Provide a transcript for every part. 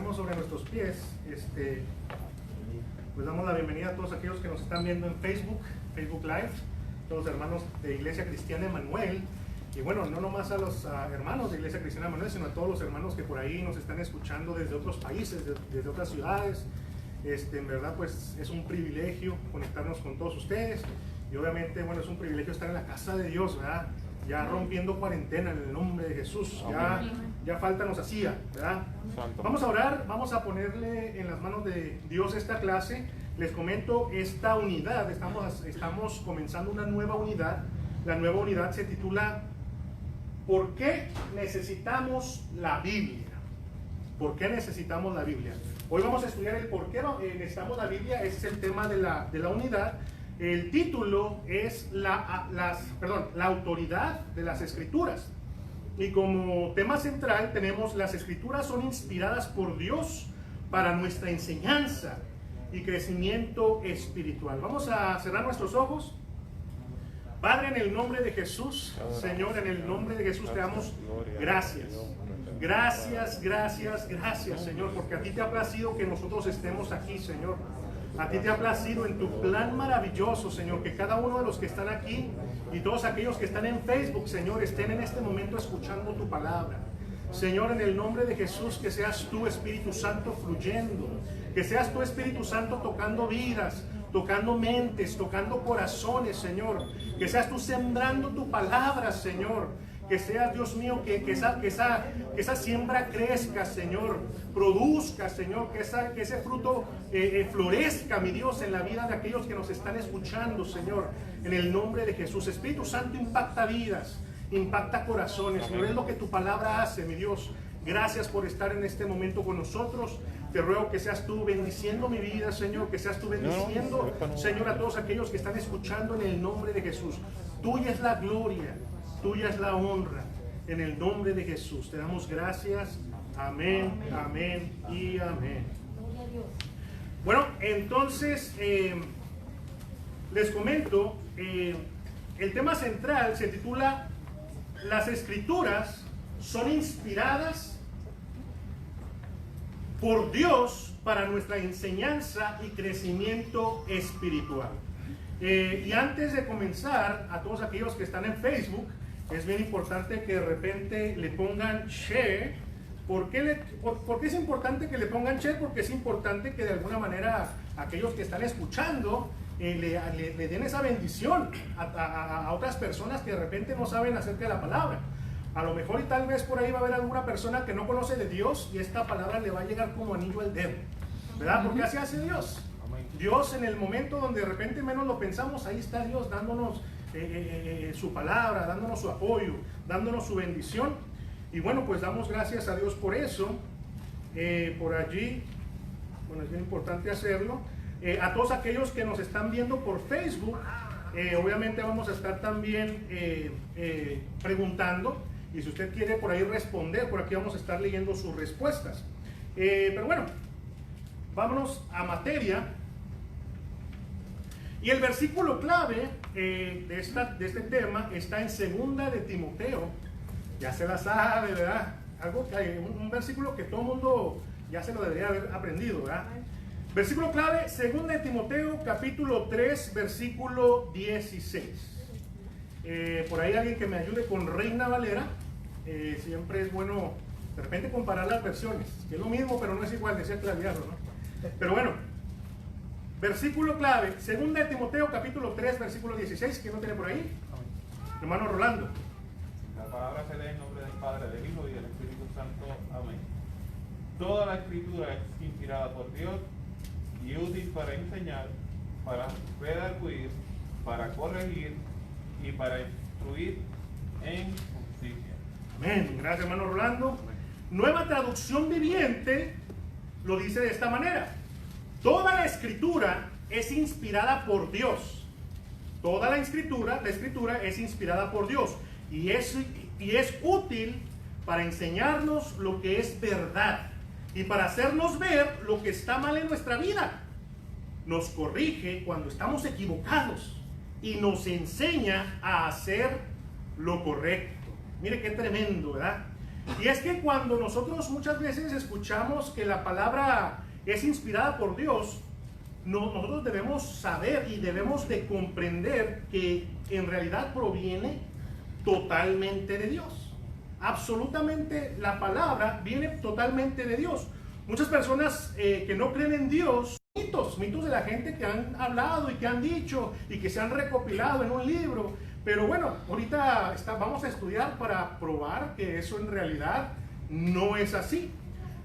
ponemos sobre nuestros pies, pues damos la bienvenida a todos aquellos que nos están viendo en Facebook Live, todos los hermanos de Iglesia Cristiana Emanuel, y bueno, no nomás a los hermanos de Iglesia Cristiana Emanuel, sino a todos los hermanos que por ahí nos están escuchando desde otros países, desde otras ciudades. En verdad, pues es un privilegio conectarnos con todos ustedes, y obviamente, bueno, es un privilegio estar en la casa de Dios, ¿verdad? Ya rompiendo cuarentena en el nombre de Jesús, ya falta nos hacía, ¿verdad? Santo. Vamos a orar, vamos a ponerle en las manos de Dios esta clase. Les comento esta unidad, estamos comenzando una nueva unidad. La nueva unidad se titula ¿Por qué necesitamos la Biblia? ¿Por qué necesitamos la Biblia? Hoy vamos a estudiar el por qué necesitamos la Biblia. Ese es el tema de la unidad. El título es la autoridad de las Escrituras. Y como tema central tenemos: las Escrituras son inspiradas por Dios para nuestra enseñanza y crecimiento espiritual. Vamos a cerrar nuestros ojos. Padre, en el nombre de Jesús, Señor, en el nombre de Jesús te damos gracias. Gracias, Señor, porque a ti te ha placido que nosotros estemos aquí, Señor. A ti te ha placido en tu plan maravilloso, Señor, que cada uno de los que están aquí y todos aquellos que están en Facebook, Señor, estén en este momento escuchando tu palabra. Señor, en el nombre de Jesús, que seas tú, Espíritu Santo, fluyendo, que seas tú, Espíritu Santo, tocando vidas, tocando mentes, tocando corazones, Señor, que seas tú sembrando tu palabra, Señor, que seas, Dios mío, que esa siembra crezca, Señor, produzca, Señor, que ese fruto florezca, mi Dios, en la vida de aquellos que nos están escuchando, Señor, en el nombre de Jesús. Espíritu Santo, impacta vidas, impacta corazones, Señor, es lo que tu palabra hace, mi Dios. Gracias por estar en este momento con nosotros. Te ruego que seas tú bendiciendo mi vida, Señor, que seas tú bendiciendo, Señor, a todos aquellos que están escuchando en el nombre de Jesús. Tuya es la gloria, tuya es la honra, en el nombre de Jesús. Te damos gracias. Amén, amén y amén. Bueno, entonces, les comento, el tema central se titula Las Escrituras son inspiradas por Dios para nuestra enseñanza y crecimiento espiritual. Y antes de comenzar, a todos aquellos que están en Facebook, es bien importante que de repente le pongan share. ¿Por qué es importante que le pongan share? Porque es importante que de alguna manera aquellos que están escuchando le den esa bendición a otras personas que de repente no saben acerca de la palabra. A lo mejor y tal vez por ahí va a haber alguna persona que no conoce de Dios y esta palabra le va a llegar como anillo al dedo, ¿verdad? Porque así hace Dios. Dios, en el momento donde de repente menos lo pensamos, ahí está Dios dándonos su palabra, dándonos su apoyo, dándonos su bendición. Y bueno, pues damos gracias a Dios por eso. Por allí, bueno, es bien importante hacerlo. A todos aquellos que nos están viendo por Facebook, obviamente vamos a estar también preguntando, y si usted quiere por ahí responder, por aquí vamos a estar leyendo sus respuestas. Pero bueno, vámonos a materia. Y el versículo clave de este tema está en 2 de Timoteo. Ya se la sabe, ¿verdad? Un versículo que todo el mundo ya se lo debería haber aprendido, ¿verdad? Versículo clave, 2 de Timoteo, capítulo 3, versículo 16. Por ahí alguien que me ayude con Reina Valera. Siempre es bueno de repente comparar las versiones, que es lo mismo pero no es igual, decía Claviarro, ¿no? Pero bueno, versículo clave, 2 de Timoteo, capítulo 3, versículo 16. ¿Quién lo tiene por ahí? Hermano Rolando. La palabra se lee en nombre del Padre, del Hijo y del Espíritu Santo. Amén. Toda la Escritura es inspirada por Dios y útil para enseñar, para redarguir, para corregir y para instruir en justicia. Amén. Gracias, hermano Rolando. Nueva Traducción Viviente lo dice de esta manera: toda la Escritura es inspirada por Dios. Toda la escritura es inspirada por Dios y es útil para enseñarnos lo que es verdad y para hacernos ver lo que está mal en nuestra vida. Nos corrige cuando estamos equivocados y nos enseña a hacer lo correcto. Mire qué tremendo, ¿verdad? Y es que cuando nosotros muchas veces escuchamos que la palabra es inspirada por Dios, nosotros debemos saber y debemos de comprender que en realidad proviene totalmente de Dios. Absolutamente la palabra viene totalmente de Dios. Muchas personas que no creen en Dios, mitos de la gente que han hablado y que han dicho y que se han recopilado en un libro. Pero bueno, ahorita vamos a estudiar para probar que eso en realidad no es así.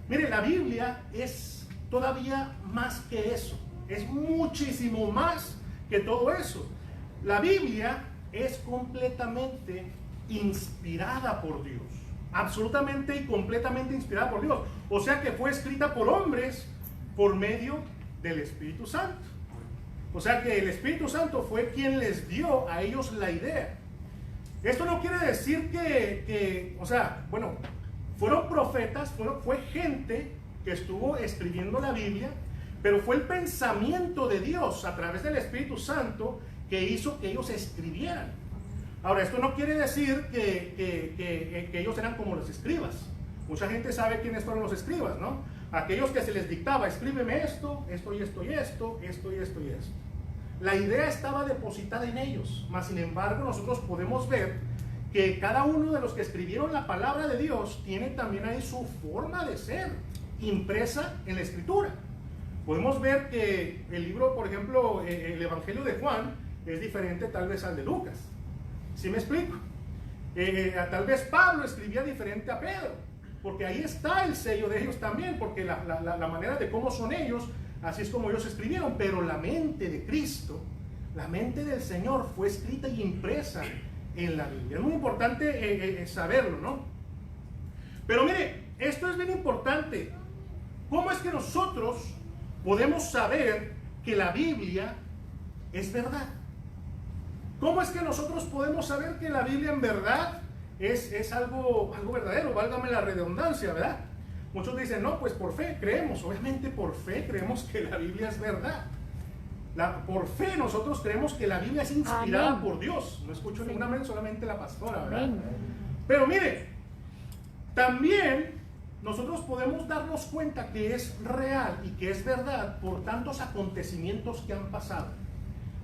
Mire, la Biblia es todavía más que eso. Es muchísimo más que todo eso. La Biblia es completamente inspirada por Dios. Absolutamente y completamente inspirada por Dios. O sea que fue escrita por hombres por medio del Espíritu Santo. O sea que el Espíritu Santo fue quien les dio a ellos la idea. Esto no quiere decir o sea, bueno, fueron profetas, fue gente que estuvo escribiendo la Biblia, pero fue el pensamiento de Dios a través del Espíritu Santo que hizo que ellos escribieran. Ahora, esto no quiere decir que ellos eran como los escribas. Mucha gente sabe quiénes fueron los escribas, ¿no? Aquellos que se les dictaba, escríbeme esto, esto y esto y esto, esto y esto y esto. La idea estaba depositada en ellos, mas sin embargo nosotros podemos ver que cada uno de los que escribieron la palabra de Dios tiene también ahí su forma de ser impresa en la escritura. Podemos ver que el libro, por ejemplo, el Evangelio de Juan es diferente tal vez al de Lucas. ¿Sí me explico? Tal vez Pablo escribía diferente a Pedro, porque ahí está el sello de ellos también, porque la manera de cómo son ellos, así es como ellos escribieron. Pero la mente de Cristo, la mente del Señor fue escrita y impresa en la Biblia. Es muy importante saberlo, ¿no? Pero mire, esto es bien importante. ¿Cómo es que nosotros podemos saber que la Biblia es verdad? ¿Cómo es que nosotros podemos saber que la Biblia en verdad es algo verdadero? Válgame la redundancia, ¿verdad? Muchos dicen, no, pues por fe creemos. Obviamente por fe creemos que la Biblia es verdad. Por fe nosotros creemos que la Biblia es inspirada Amén. por Dios. No escucho ningún amén, solamente la pastora, ¿verdad? Amén. Pero mire, también nosotros podemos darnos cuenta que es real y que es verdad por tantos acontecimientos que han pasado,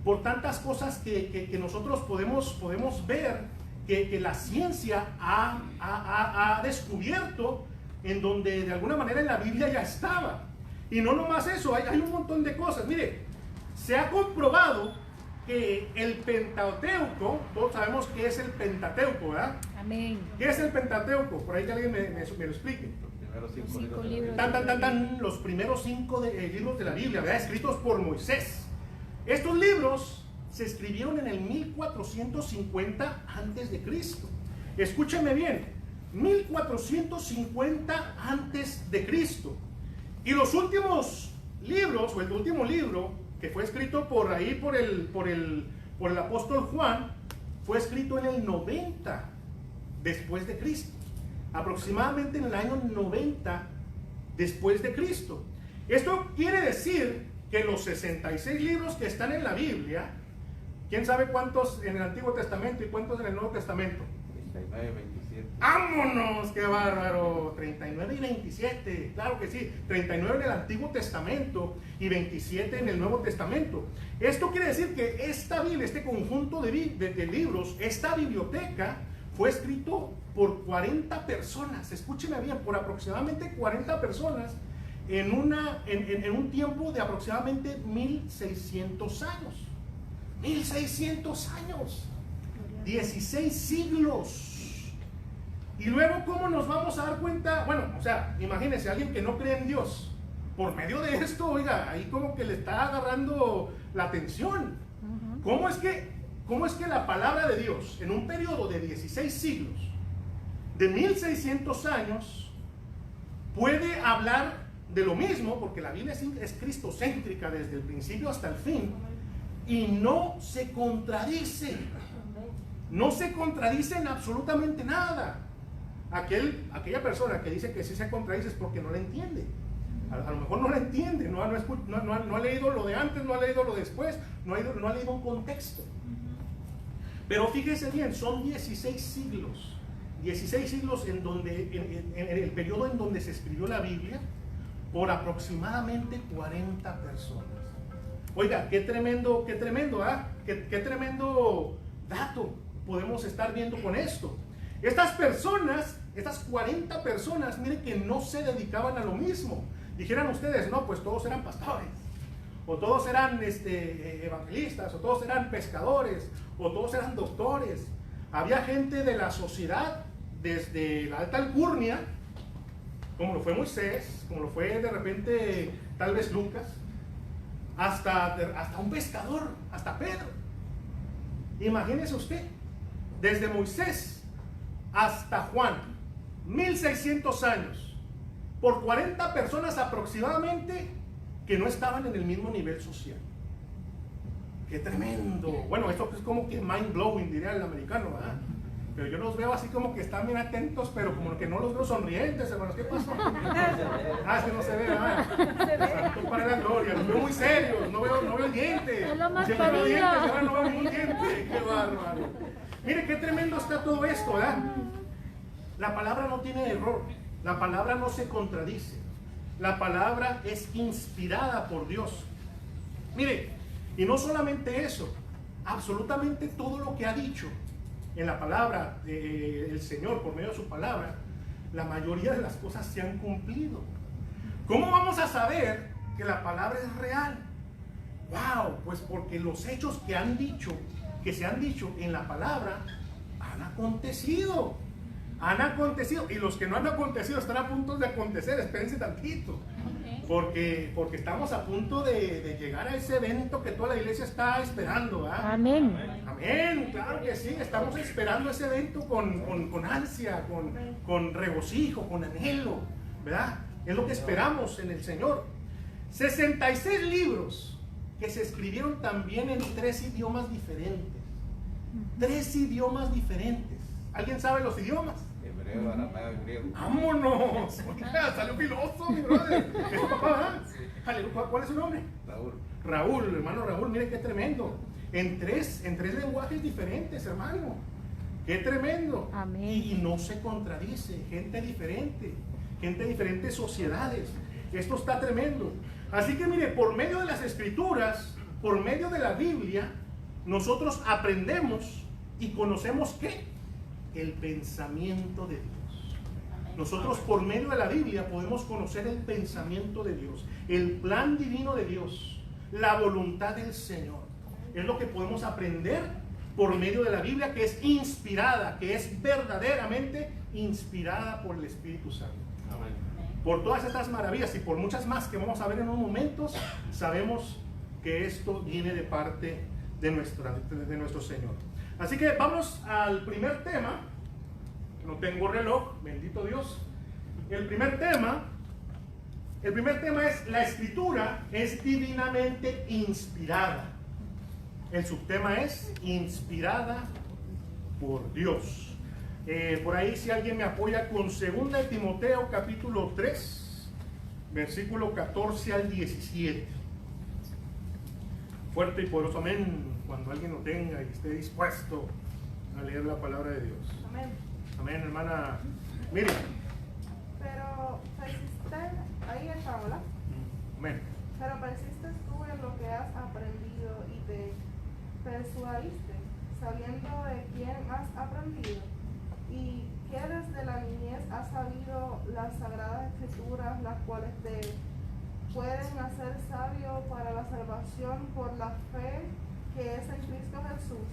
por tantas cosas que nosotros podemos ver que la ciencia ha descubierto, en donde de alguna manera en la Biblia ya estaba. Y no nomás eso, hay un montón de cosas. Mire, se ha comprobado que el Pentateuco, todos sabemos qué es el Pentateuco, ¿verdad? Amén. ¿Qué es el Pentateuco? Por ahí que alguien me lo explique. Los primeros 5 5 libros. libros. Los primeros 5 libros de la Biblia, ¿verdad? Escritos por Moisés. Estos libros se escribieron en el 1450 antes de Cristo. Escúcheme bien, 1450 antes de Cristo. Y los últimos libros, o el último libro que fue escrito por el apóstol Juan, fue escrito en el 90 después de Cristo, aproximadamente en el año 90 después de Cristo. Esto quiere decir que los 66 libros que están en la Biblia, ¿quién sabe cuántos en el Antiguo Testamento y cuántos en el Nuevo Testamento? 39, 27. ¡Vámonos! ¡Qué bárbaro! 39 y 27, claro que sí. 39 en el Antiguo Testamento y 27 en el Nuevo Testamento. Esto quiere decir que esta Biblia, este conjunto de libros, esta biblioteca, fue escrito por 40 personas. Escúchenme bien, por aproximadamente 40 personas en un tiempo de aproximadamente 1600 años. 1600 años. 16 siglos. Y luego, ¿cómo nos vamos a dar cuenta? Bueno, o sea, imagínense, alguien que no cree en Dios, por medio de esto, oiga, ahí como que le está agarrando la atención. ¿Cómo es que la palabra de Dios, en un periodo de 16 siglos, de 1600 años, puede hablar de lo mismo? Porque la Biblia es cristocéntrica desde el principio hasta el fin, y no se contradice. No se contradice en absolutamente nada. Aquella persona que dice que sí se contradice es porque no la entiende. A lo mejor no la entiende, no ha leído lo de antes, no ha leído lo de después, no ha leído un contexto. Pero fíjese bien, son 16 siglos 16 siglos en donde, en el periodo en donde se escribió la Biblia, por aproximadamente 40 personas. Oiga, qué tremendo, ¿ah? Qué tremendo dato podemos estar viendo con esto. Estas personas, estas 40 personas, miren que no se dedicaban a lo mismo. Dijeran ustedes, no, pues todos eran pastores, o todos eran evangelistas, o todos eran pescadores, o todos eran doctores. Había gente de la sociedad, desde la alta alcurnia, como lo fue Moisés, como lo fue de repente tal vez Lucas, hasta un pescador, hasta Pedro. Imagínese usted, desde Moisés hasta Juan, 1600 años, por 40 personas aproximadamente que no estaban en el mismo nivel social. ¡Qué tremendo! Bueno, esto es como que mind blowing, diría el americano, ¿verdad? Pero yo los veo así como que están bien atentos, pero como que no los veo sonrientes, hermanos. ¿Qué pasó? Es que no se ve, ¿verdad? Santo para la gloria. Los veo muy serios, no veo dientes. Siempre veo dientes, ahora no veo ningún diente. ¡Qué bárbaro! Mire qué tremendo está todo esto, ¿verdad? La palabra no tiene error. La palabra no se contradice. La palabra es inspirada por Dios. Mire, y no solamente eso, absolutamente todo lo que ha dicho en la palabra del Señor, por medio de su palabra, la mayoría de las cosas se han cumplido. ¿Cómo vamos a saber que la palabra es real? ¡Wow! Pues porque los hechos que se han dicho en la palabra, han acontecido. Han acontecido. Y los que no han acontecido están a punto de acontecer. Espérense tantito. Porque estamos a punto de llegar a ese evento que toda la iglesia está esperando, ¿verdad? Amén. Amén, claro que sí, estamos esperando ese evento con ansia, con regocijo, con anhelo, ¿verdad? Es lo que esperamos en el Señor. 66 libros que se escribieron también en 3 idiomas diferentes. 3 idiomas diferentes. ¿Alguien sabe los idiomas? Hebreo, arameo y griego. ¡Vámonos! Oiga, salió filoso, mi brother. ¿Es tu papá? Aleluya. ¿Cuál es su nombre? Raúl, hermano Raúl, mire qué tremendo. En tres lenguajes diferentes, hermano. Qué tremendo. Amén. Y no se contradice. Gente diferente, diferentes sociedades. Esto está tremendo. Así que mire, por medio de las escrituras, por medio de la Biblia, nosotros aprendemos y conocemos ¿qué? El pensamiento de Dios. Nosotros por medio de la Biblia podemos conocer el pensamiento de Dios, el plan divino de Dios, la voluntad del Señor. Es lo que podemos aprender por medio de la Biblia, que es inspirada, que es verdaderamente inspirada por el Espíritu Santo. Amén. Por todas estas maravillas y por muchas más que vamos a ver en unos momentos, sabemos que esto viene de parte de nuestro Señor. Así que vamos al primer tema. No tengo reloj, bendito Dios. El primer tema es: la escritura es divinamente inspirada. El subtema es inspirada por Dios. Por ahí, si alguien me apoya con 2 de Timoteo capítulo 3, versículo 14 al 17. Fuerte y poderoso amén. Cuando alguien lo tenga y esté dispuesto a leer la palabra de Dios. Amén. Amén, hermana. Mire. Pero persiste, ahí está, ¿verdad? Amén. Pero persistes tú en lo que has aprendido y te persuadiste, sabiendo de quién has aprendido, y que desde la niñez has sabido las sagradas escrituras, las cuales te pueden hacer sabio para la salvación por la fe que es en Cristo Jesús.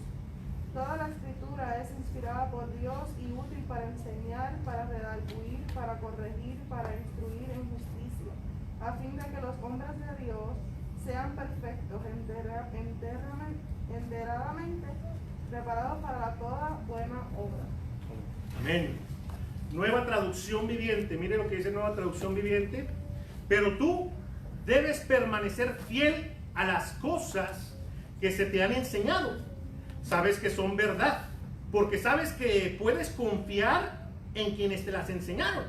Toda la escritura es inspirada por Dios y útil para enseñar, para redarguir, para corregir, para instruir en justicia, a fin de que los hombres de Dios sean perfectos, enteradamente preparados para toda buena obra. Amén. Nueva traducción viviente. Mire lo que dice Nueva Traducción Viviente. Pero tú debes permanecer fiel a las cosas que se te han enseñado. Sabes que son verdad, porque sabes que puedes confiar en quienes te las enseñaron.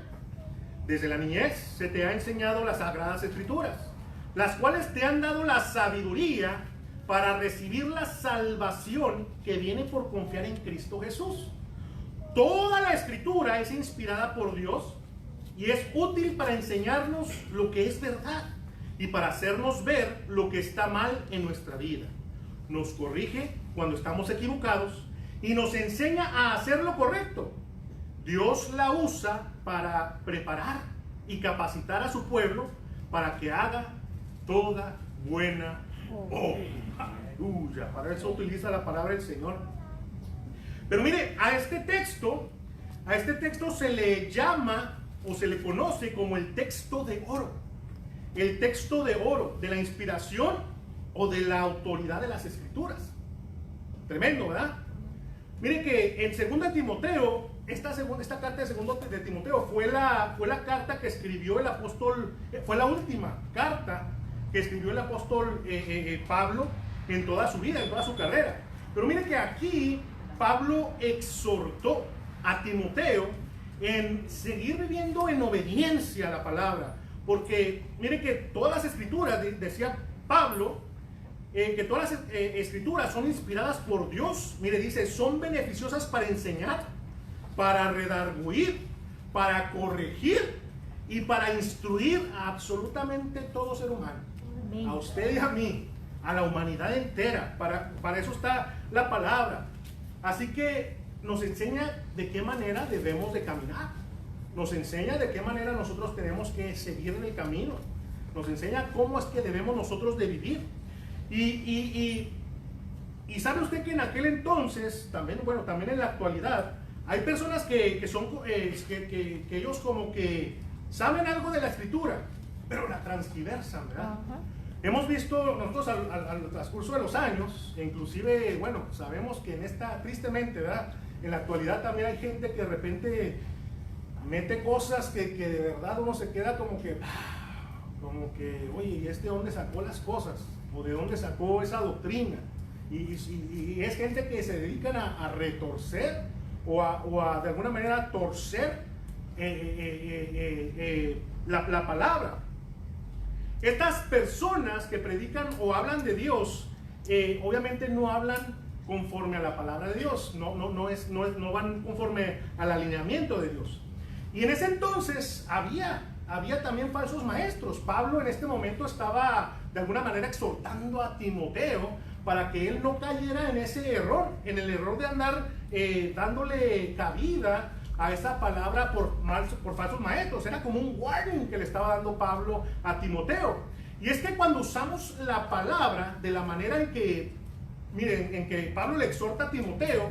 Desde la niñez se te ha enseñado las sagradas escrituras, las cuales te han dado la sabiduría para recibir la salvación que viene por confiar en Cristo Jesús. toda la escritura es inspirada por Dios y es útil para enseñarnos lo que es verdad y para hacernos ver lo que está mal en nuestra vida. Nos corrige cuando estamos equivocados y nos enseña a hacer lo correcto. Dios la usa para preparar y capacitar a su pueblo para que haga toda buena obra. Aleluya. Para eso utiliza la palabra del Señor. Pero mire, a este texto se le llama o se le conoce como el texto de oro. El texto de oro, de la inspiración o de la autoridad de las escrituras. Tremendo, ¿verdad? Mire que en 2 Timoteo, esta carta de 2 de Timoteo fue la carta que escribió el apóstol, fue la última carta que escribió el apóstol Pablo en toda su vida, en toda su carrera. Pero mire que aquí Pablo exhortó a Timoteo en seguir viviendo en obediencia a la palabra, porque mire que todas las escrituras, decía Pablo, que todas las escrituras son inspiradas por Dios. Mire, dice, son beneficiosas para enseñar, para redarguir, para corregir y para instruir a absolutamente todo ser humano. Amén. A usted y a mí, a la humanidad entera. Para eso está la palabra. Así que nos enseña de qué manera debemos de caminar. Nos enseña de qué manera nosotros tenemos que seguir en el camino. Nos enseña cómo es que debemos nosotros de vivir. Y sabe usted que en aquel entonces, también en la actualidad, hay personas que ellos como que saben algo de la escritura, pero la transgiversan, ¿verdad? Hemos visto nosotros al transcurso de los años, inclusive, bueno, sabemos que tristemente, ¿verdad? En la actualidad también hay gente que de repente mete cosas que de verdad uno se queda como que, oye, ¿y este dónde sacó las cosas? ¿O de dónde sacó esa doctrina? Y es gente que se dedican a retorcer o a de alguna manera torcer la palabra. Estas personas que predican o hablan de Dios, obviamente no hablan conforme a la palabra de Dios, no van conforme al alineamiento de Dios. Y en ese entonces había también falsos maestros. Pablo en este momento estaba de alguna manera exhortando a Timoteo para que él no cayera en ese error, en el error de andar dándole cabida a esa palabra por falsos maestros. Era como un warning que le estaba dando Pablo a Timoteo. Y es que cuando usamos la palabra de la manera en que Pablo le exhorta a Timoteo,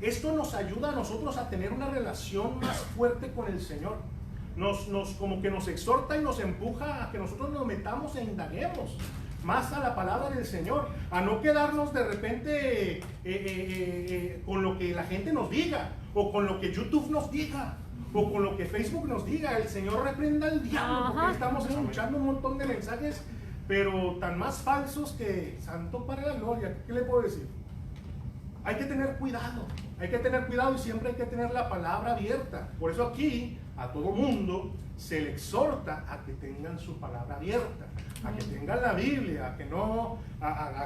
esto nos ayuda a nosotros a tener una relación más fuerte con el Señor. Como que nos exhorta y nos empuja a que nosotros nos metamos e indaguemos más a la palabra del Señor, a no quedarnos de repente con lo que la gente nos diga, o con lo que YouTube nos diga, o con lo que Facebook nos diga. El Señor reprenda al diablo, porque estamos escuchando un montón de mensajes, pero tan más falsos que santo para la gloria. ¿Qué le puedo decir? Hay que tener cuidado y siempre hay que tener la palabra abierta. Por eso aquí a todo mundo se le exhorta a que tengan su palabra abierta, a que tengan la Biblia, a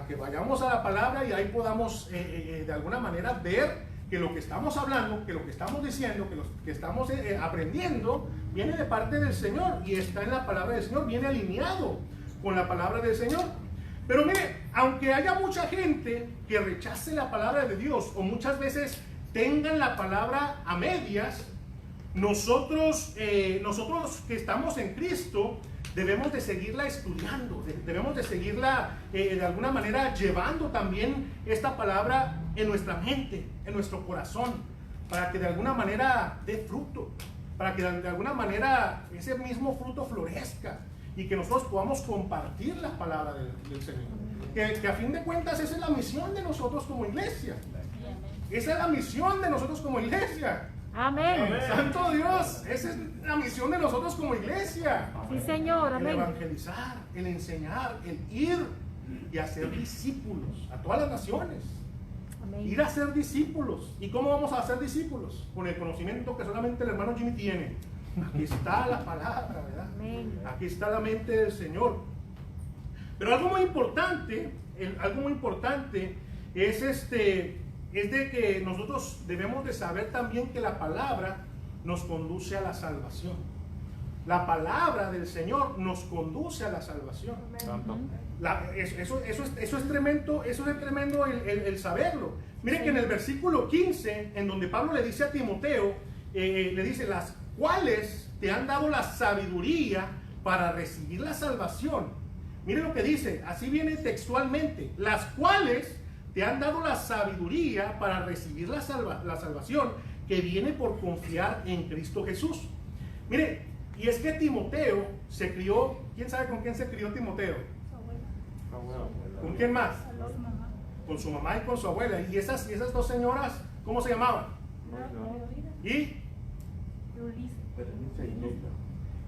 que vayamos a la palabra y ahí podamos de alguna manera ver que lo que estamos hablando, que lo que estamos diciendo, que lo que estamos aprendiendo viene de parte del Señor y está en la palabra del Señor, viene alineado con la palabra del Señor. Pero mire, aunque haya mucha gente que rechace la palabra de Dios o muchas veces tengan la palabra a medias, nosotros que estamos en Cristo debemos de seguirla estudiando, debemos de seguirla de alguna manera llevando también esta palabra en nuestra mente, en nuestro corazón, para que de alguna manera dé fruto, para que de alguna manera ese mismo fruto florezca y que nosotros podamos compartir la palabra del Señor. Que a fin de cuentas esa es la misión de nosotros como iglesia. Esa es la misión de nosotros como iglesia. Amén. Santo Dios, esa es la misión de nosotros como iglesia. Sí, Señor. Amén. El evangelizar, el enseñar, el ir y hacer discípulos a todas las naciones. Amén. Ir a ser discípulos. ¿Y cómo vamos a hacer discípulos? Con el conocimiento que solamente el hermano Jimmy tiene. Aquí está la palabra, ¿verdad? Amén. Aquí está la mente del Señor. Pero algo muy importante es es de que nosotros debemos de saber también que la palabra nos conduce a la salvación. La palabra del Señor nos conduce a la salvación. Santo. Eso es tremendo, el saberlo. Miren que en el versículo 15, en donde Pablo le dice a Timoteo, le dice, las cuales te han dado la sabiduría para recibir la salvación. Miren lo que dice, así viene textualmente, las cuales te han dado la sabiduría para recibir la salvación que viene por confiar en Cristo Jesús. Mire, y es que Timoteo se crió, ¿quién sabe con quién se crió Timoteo? ¿Con quién más? Con su mamá y con su abuela. Y esas dos señoras, ¿cómo se llamaban? Y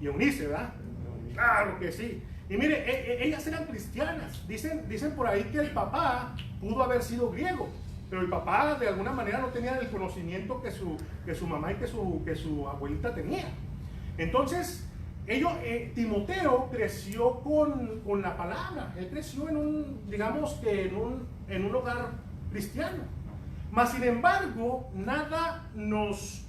Eunice, ¿verdad? Claro que sí. Y mire, ellas eran cristianas. Dicen por ahí que el papá pudo haber sido griego, pero el papá de alguna manera no tenía el conocimiento que su mamá y que su abuelita tenía. Entonces, Timoteo creció con la palabra. Él creció en un hogar cristiano. Mas sin embargo, nada nos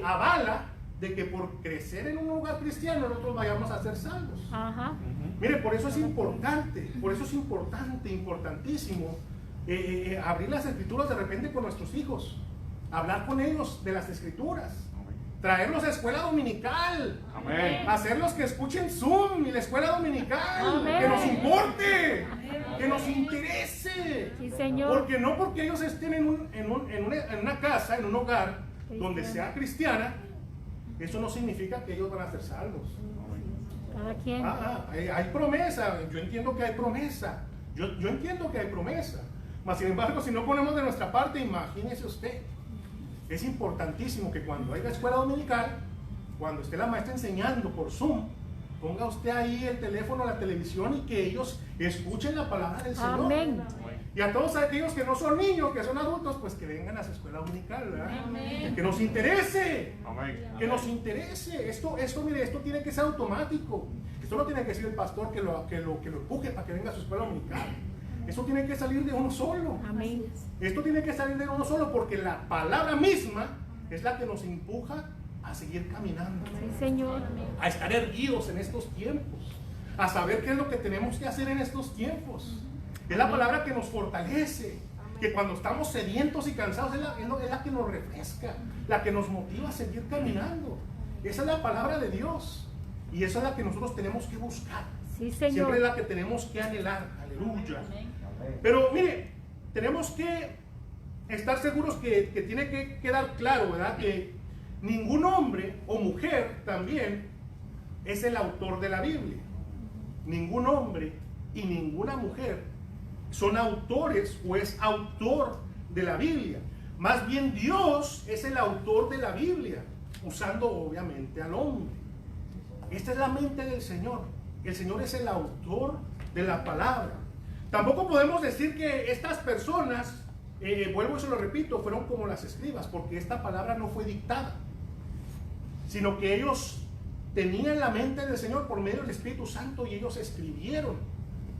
avala de que por crecer en un hogar cristiano nosotros vayamos a ser salvos. Ajá. Mire, por eso es importante, importantísimo abrir las escrituras de repente con nuestros hijos, hablar con ellos de las escrituras, traerlos a escuela dominical, Amén. hacerlos que escuchen Zoom y la escuela dominical, Amén. que nos importe, que nos interese. Sí, Señor. Porque ellos estén en una casa, en un hogar donde sea cristiana, eso no significa que ellos van a ser salvos. Cada quien. Hay promesa, yo entiendo que hay promesa, yo entiendo que hay promesa, mas sin embargo, si no ponemos de nuestra parte, imagínese usted. Es importantísimo que cuando haya escuela dominical, cuando esté la maestra enseñando por Zoom, ponga usted ahí el teléfono, la televisión y que ellos escuchen la palabra del Señor. Amén. Y a todos aquellos que no son niños, que son adultos, pues que vengan a su escuela dominical, ¿verdad? Amén. Que nos interese. Amén. Que nos interese. Mire, esto tiene que ser automático. Esto no tiene que ser el pastor que lo empuje para que venga a su escuela dominical. Eso tiene que salir de uno solo. Amén. Esto tiene que salir de uno solo porque la palabra misma es la que nos empuja a seguir caminando, Sí, Señor. a estar erguidos en estos tiempos, a saber qué es lo que tenemos que hacer en estos tiempos. Es la palabra que nos fortalece, que cuando estamos sedientos y cansados es la que nos refresca, la que nos motiva a seguir caminando. Esa es la palabra de Dios y esa es la que nosotros tenemos que buscar. Sí, Siempre es Señor. la que tenemos que anhelar. Aleluya. Pero mire, tenemos que estar seguros que tiene que quedar claro, ¿verdad? Que ningún hombre o mujer también es el autor de la Biblia. Ningún hombre y ninguna mujer son autores o es autor de la Biblia. Más bien Dios es el autor de la Biblia, usando obviamente al hombre. Esta es la mente del Señor. El Señor es el autor de la palabra. Tampoco podemos decir que estas personas, vuelvo y se lo repito, fueron como las escribas, porque esta palabra no fue dictada, sino que ellos tenían la mente del Señor por medio del Espíritu Santo y ellos escribieron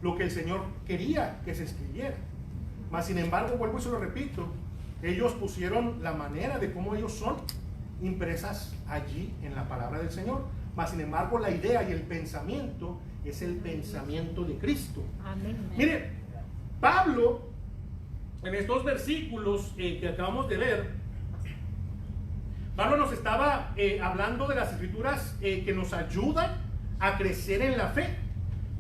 lo que el Señor quería que se escribiera. Mas sin embargo, vuelvo y se lo repito, ellos pusieron la manera de cómo ellos son impresas allí en la palabra del Señor. Mas sin embargo, la idea y el pensamiento es el pensamiento de Cristo. Amén. Mire, Pablo, en estos versículos que acabamos de ver, Pablo nos estaba hablando de las escrituras que nos ayudan a crecer en la fe.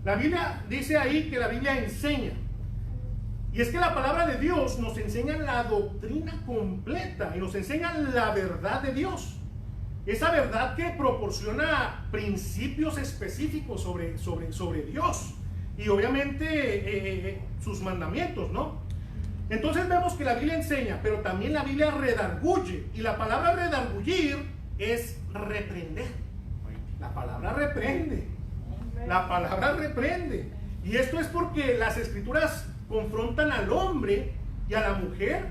La Biblia dice ahí que la Biblia enseña. Y es que la palabra de Dios nos enseña la doctrina completa y nos enseña la verdad de Dios. Esa verdad que proporciona principios específicos sobre Dios y obviamente sus mandamientos, ¿no? Entonces vemos que la Biblia enseña, pero también la Biblia redarguye. Y la palabra redargullir es reprender. La palabra reprende. La palabra reprende. Y esto es porque las escrituras confrontan al hombre y a la mujer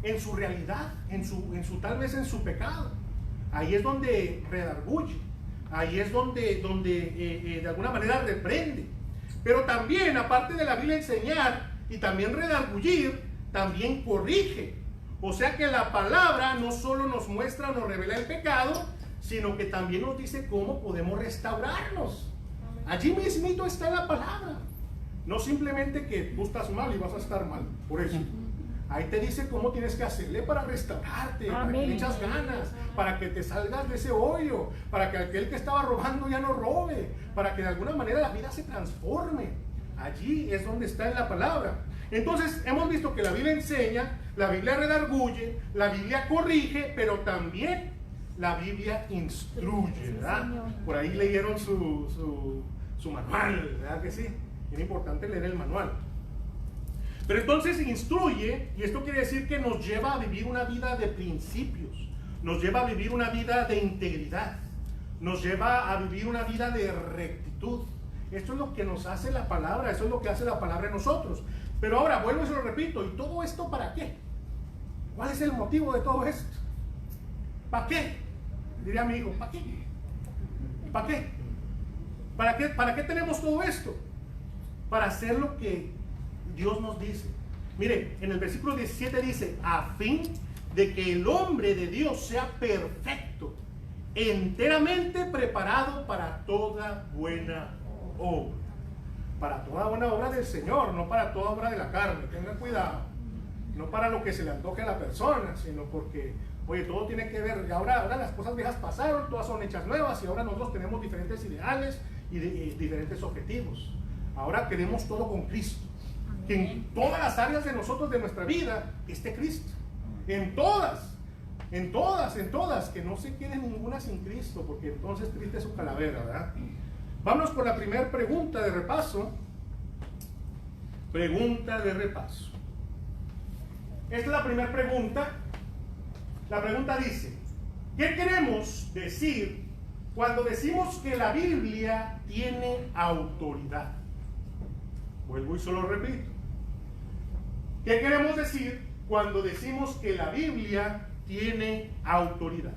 en su realidad, tal vez en su pecado. Ahí es donde redarguye, ahí es donde de alguna manera reprende. Pero también, aparte de la Biblia enseñar y también redargullir, también corrige. O sea que la palabra no solo nos muestra o nos revela el pecado, sino que también nos dice cómo podemos restaurarnos. Allí mismito está la palabra. No simplemente que tú estás mal y vas a estar mal, por eso. Ahí te dice cómo tienes que hacerle para restaurarte, para que le echas ganas, para que te salgas de ese hoyo, para que aquel que estaba robando ya no robe, para que de alguna manera la vida se transforme. Allí es donde está en la palabra. Entonces hemos visto que la Biblia enseña, la Biblia redarguye, la Biblia corrige, pero también la Biblia instruye, ¿verdad? Por ahí leyeron su manual, ¿verdad que sí? Es importante leer el manual. Pero entonces instruye, y esto quiere decir que nos lleva a vivir una vida de principios, nos lleva a vivir una vida de integridad, nos lleva a vivir una vida de rectitud. Esto es lo que nos hace la palabra, eso es lo que hace la palabra en nosotros. Pero ahora, vuelvo y se lo repito, ¿y todo esto para qué? ¿Cuál es el motivo de todo esto? ¿Para qué? Diría mi hijo, ¿para qué? ¿Para qué? ¿Para qué tenemos todo esto? Para hacer lo que Dios nos dice. Mire, en el versículo 17 dice, a fin de que el hombre de Dios sea perfecto, enteramente preparado para toda buena obra. Para toda buena obra del Señor, no para toda obra de la carne. Tengan cuidado. No para lo que se le antoje a la persona, sino porque, oye, todo tiene que ver. Ahora las cosas viejas pasaron, todas son hechas nuevas, y ahora nosotros tenemos diferentes ideales y diferentes objetivos. Ahora queremos todo con Cristo. Que en todas las áreas de nosotros, de nuestra vida, esté Cristo. En todas, que no se quede ninguna sin Cristo, porque entonces triste es su calavera, ¿verdad? Vámonos con la primera pregunta de repaso. Pregunta de repaso. Esta es la primera pregunta. La pregunta dice, ¿qué queremos decir cuando decimos que la Biblia tiene autoridad? Vuelvo y solo repito. ¿Qué queremos decir cuando decimos que la Biblia tiene autoridad?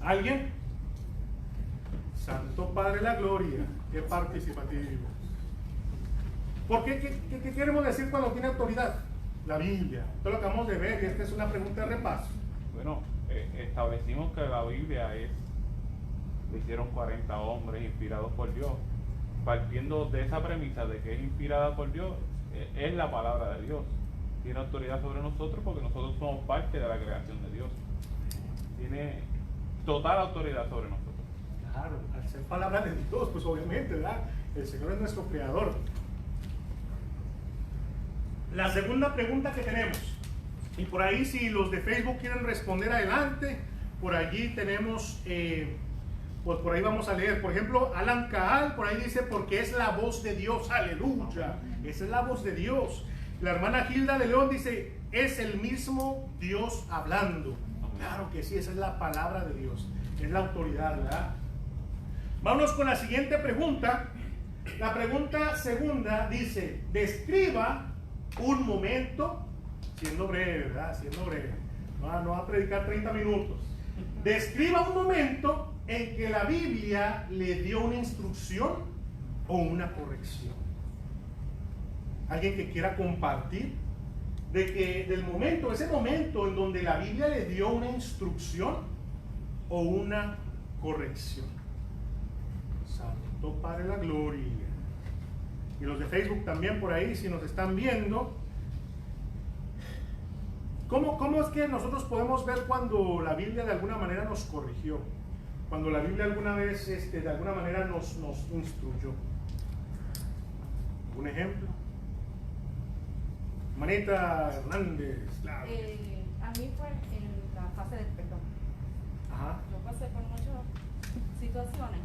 ¿Alguien? Santo Padre de la Gloria, qué participativo. ¿Por qué? ¿Qué queremos decir cuando tiene autoridad? La Biblia. Esto lo acabamos de ver y esta es una pregunta de repaso. Bueno, establecimos que la Biblia lo hicieron 40 hombres inspirados por Dios. Partiendo de esa premisa de que es inspirada por Dios, es la palabra de Dios. Tiene autoridad sobre nosotros porque nosotros somos parte de la creación de Dios. Tiene total autoridad sobre nosotros. Claro, al ser palabra de Dios, pues obviamente, ¿verdad? El Señor es nuestro creador. La segunda pregunta que tenemos, y por ahí si los de Facebook quieren responder adelante, por allí tenemos, pues por ahí vamos a leer. Por ejemplo, Alan Caal, por ahí dice, porque es la voz de Dios, aleluya, esa es la voz de Dios. La hermana Gilda de León dice, es el mismo Dios hablando. Claro que sí, esa es la palabra de Dios, es la autoridad, ¿verdad? Vámonos con la siguiente pregunta. La pregunta segunda dice, describa un momento, siendo breve, ¿verdad? Siendo breve. No va a predicar 30 minutos. Describa un momento en que la Biblia le dio una instrucción o una corrección. Alguien que quiera compartir del momento, ese momento en donde la Biblia le dio una instrucción o una corrección. Santo Padre de la Gloria. Y los de Facebook también por ahí, si nos están viendo. ¿Cómo es que nosotros podemos ver cuando la Biblia de alguna manera nos corrigió? Cuando la Biblia alguna vez de alguna manera nos instruyó. ¿Un ejemplo? Manita Hernández, claro. A mí fue en la fase del perdón. Ajá. Yo pasé por muchas situaciones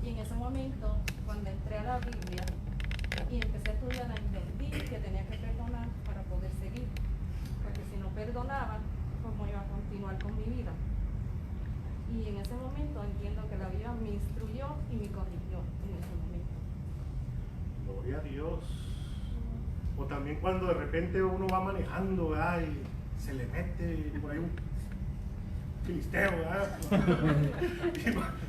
y en ese momento, cuando entré a la Biblia y empecé a estudiarla, entendí que tenía que perdonar para poder seguir, porque si no perdonaba, ¿cómo iba a continuar con mi vida? Y en ese momento entiendo que la Biblia me instruyó y me corrigió en ese momento. Gloria a Dios. O también cuando de repente uno va manejando, ¿verdad? Y se le mete por ahí un filisteo, ¿verdad?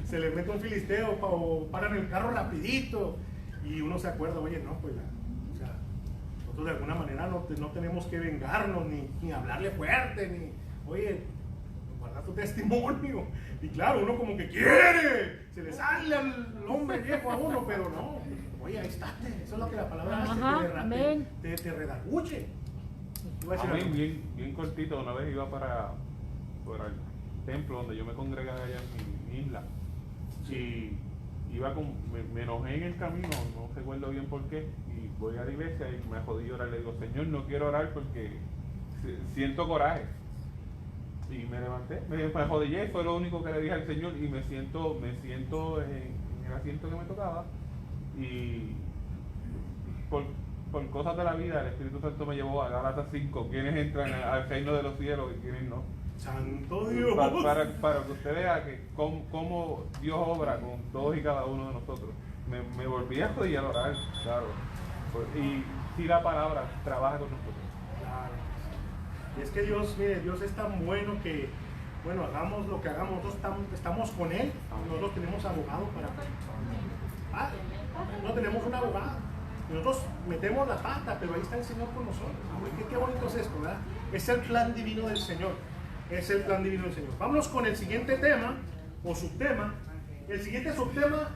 Se le mete un filisteo o paran el carro rapidito y uno se acuerda, oye, no, pues o sea, nosotros de alguna manera no tenemos que vengarnos, ni hablarle fuerte, ni, oye, guarda tu testimonio. Y claro, uno como que quiere, se le sale al hombre viejo a uno, pero no. Oye, ahí está, eso es lo que la palabra hace, Ajá, amén. te redarguye. Iba a decir A mí, algo. bien cortito, una vez iba para el templo donde yo me congregaba allá en mi isla. Y iba me enojé en el camino, no recuerdo bien por qué, y voy a la iglesia y me jodí llorar. Le digo, Señor, no quiero orar porque siento coraje. Y me levanté, me arrodillé, fue lo único que le dije al Señor, y me siento en el asiento que me tocaba, y por cosas de la vida el Espíritu Santo me llevó a Gálatas 5, quienes entran al reino de los cielos y quienes no. Santo Dios. Para que usted vea que cómo Dios obra con todos y cada uno de nosotros. Me volví a arrodillar a orar, claro. Y si la palabra trabaja con nosotros. Claro. Y es que Dios, mire, Dios es tan bueno que, bueno, hagamos lo que hagamos, nosotros estamos con Él, nosotros tenemos abogado para... no tenemos un abogado. Nosotros metemos la pata, pero ahí está el Señor con nosotros. Qué bonito es esto, ¿verdad? Es el plan divino del Señor. Es el plan divino del Señor. Vámonos con el siguiente tema, o subtema. El siguiente subtema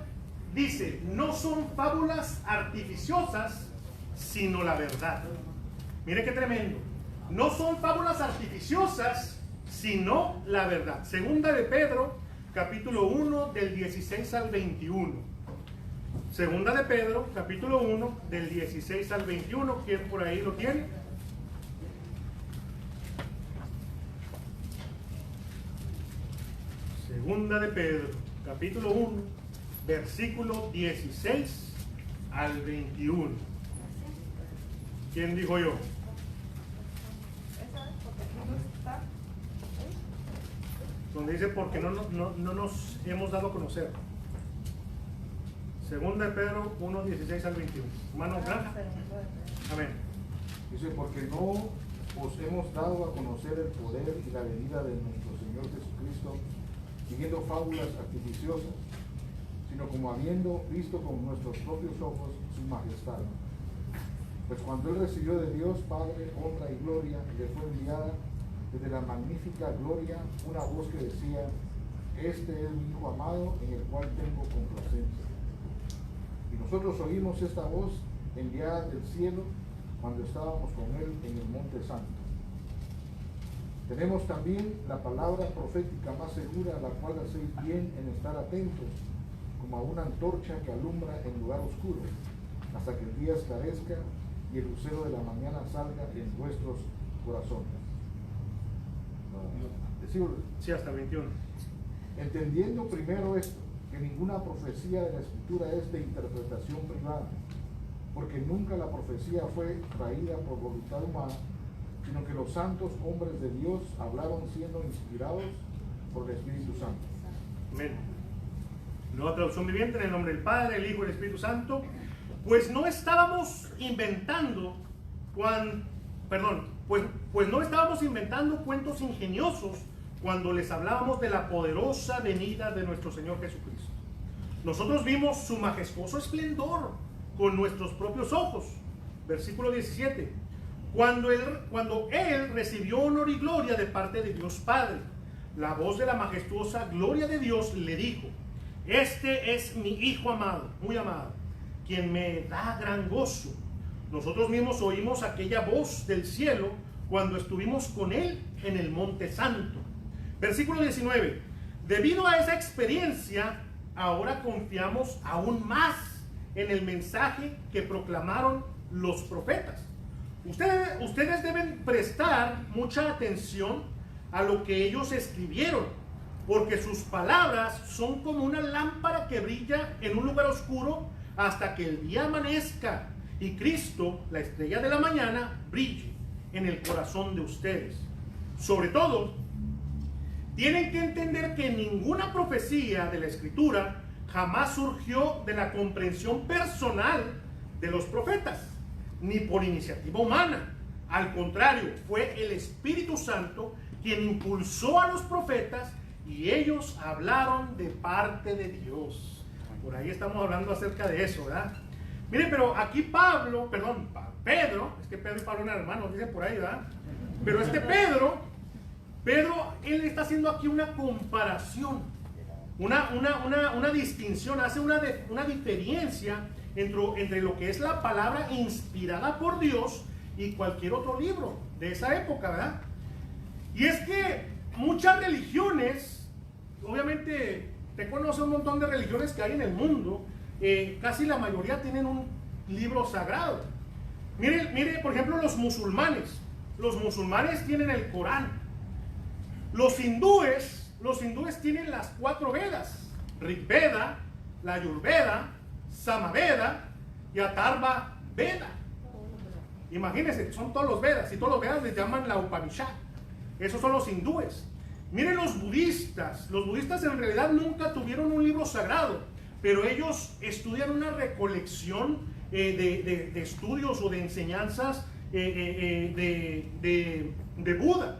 dice, no son fábulas artificiosas, sino la verdad. Mire qué tremendo. No son fábulas artificiosas, sino la verdad. Segunda de Pedro, capítulo 1, del 16 al 21. Segunda de Pedro, capítulo 1, del 16 al 21. ¿Quién por ahí lo tiene? Segunda de Pedro, capítulo 1, versículo 16 al 21. ¿Quién dijo yo? Esa es porque no está. Donde dice, porque no nos hemos dado a conocer. Segunda de Pedro 1, 16 al 21. Hermano Granja. Amén. Dice, porque no os hemos dado a conocer el poder y la venida de nuestro Señor Jesucristo, siguiendo fábulas artificiosas, sino como habiendo visto con nuestros propios ojos su majestad. Pues cuando Él recibió de Dios Padre honra y gloria, le fue enviada desde la magnífica gloria una voz que decía, este es mi Hijo amado, en el cual tengo complacencia. Y nosotros oímos esta voz enviada del cielo cuando estábamos con Él en el Monte Santo. Tenemos también la palabra profética más segura, a la cual hacéis bien en estar atentos, como a una antorcha que alumbra en lugar oscuro, hasta que el día esclarezca y el lucero de la mañana salga en vuestros corazones. Decirlo. Sí, hasta el 21. Entendiendo primero esto, que ninguna profecía de la Escritura es de interpretación privada, porque nunca la profecía fue traída por voluntad humana, sino que los santos hombres de Dios hablaron siendo inspirados por el Espíritu Santo. Amén. Nueva traducción viviente, en el nombre del Padre, el Hijo y el Espíritu Santo. Pues no estábamos inventando pues no estábamos inventando cuentos ingeniosos cuando les hablábamos de la poderosa venida de nuestro Señor Jesucristo. Nosotros vimos su majestuoso esplendor con nuestros propios ojos. Versículo 17. Cuando él recibió honor y gloria de parte de Dios Padre, la voz de la majestuosa gloria de Dios le dijo, este es mi Hijo amado, muy amado, quien me da gran gozo. Nosotros mismos oímos aquella voz del cielo cuando estuvimos con Él en el Monte Santo. Versículo 19. Debido a esa experiencia, ahora confiamos aún más en el mensaje que proclamaron los profetas. Ustedes deben prestar mucha atención a lo que ellos escribieron, porque sus palabras son como una lámpara que brilla en un lugar oscuro hasta que el día amanezca y Cristo, la estrella de la mañana, brille en el corazón de ustedes. Sobre todo, tienen que entender que ninguna profecía de la Escritura jamás surgió de la comprensión personal de los profetas, ni por iniciativa humana. Al contrario, fue el Espíritu Santo quien impulsó a los profetas y ellos hablaron de parte de Dios. Por ahí estamos hablando acerca de eso, ¿verdad? Mire, pero aquí Pedro, es que Pedro y Pablo eran hermanos, dicen por ahí, ¿verdad? Pero este Pedro, él está haciendo aquí una comparación, una distinción, hace una diferencia entre lo que es la palabra inspirada por Dios y cualquier otro libro de esa época, ¿verdad? Y es que muchas religiones, obviamente, te conoce un montón de religiones que hay en el mundo, casi la mayoría tienen un libro sagrado. Mire, por ejemplo, los musulmanes tienen el Corán. Los hindúes tienen las 4 Vedas: Rig Veda, la Ayurveda, Samaveda y Atharva Veda. Imagínense, son todos los Vedas, y todos los Vedas les llaman la Upanishad. Esos son los hindúes. Miren los budistas en realidad nunca tuvieron un libro sagrado, pero ellos estudian una recolección de estudios o de enseñanzas de Buda.